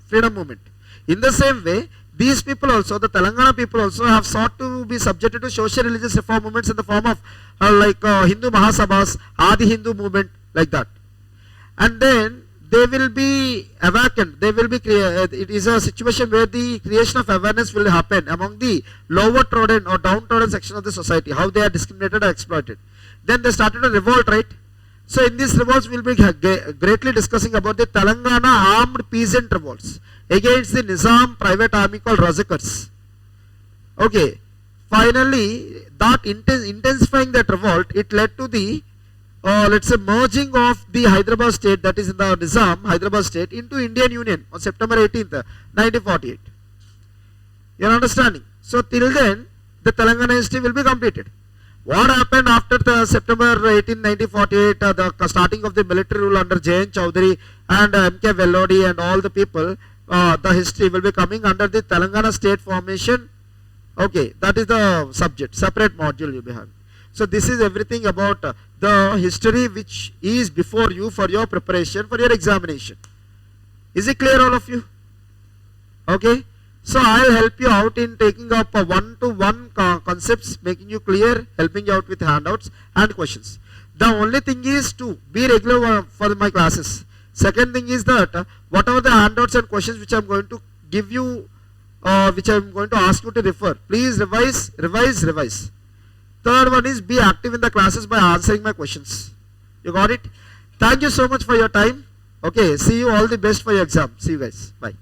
freedom movement. In the same way, These people also, the Telangana people also have sought to be subjected to social religious reform movements in the form of Hindu Mahasabhas, Adi Hindu movement, like that. And then they will be awakened, they will be it is a situation where the creation of awareness will happen among the lower trodden or downtrodden section of the society, how they are discriminated or exploited. Then they started a revolt, right? So in these revolts we will be greatly discussing about the Telangana armed peasant revolts against the Nizam private army called Razakars. Okay, finally that intensifying that revolt, it led to the let's say merging of the Hyderabad state, that is in the Nizam Hyderabad state, into Indian Union on September 18th 1948. You are understanding? So till then the Telangana history will be completed. What happened after the September 18, 1948, the starting of the military rule under J.N. Chowdhury and M.K. Vellodi and all the people, the history will be coming under the Telangana state formation. Okay, that is the subject, separate module you will be having. So this is everything about the history which is before you for your preparation, for your examination. Is it clear all of you? Okay. So I will help you out in taking up one-to-one concepts, making you clear, helping you out with handouts and questions. The only thing is to be regular for my classes. Second thing is that whatever the handouts and questions which I am going to give you, which I am going to ask you to refer, please revise, revise, revise. Third one is be active in the classes by answering my questions. You got it? Thank you so much for your time. Okay, see you, all the best for your exam. See you guys. Bye.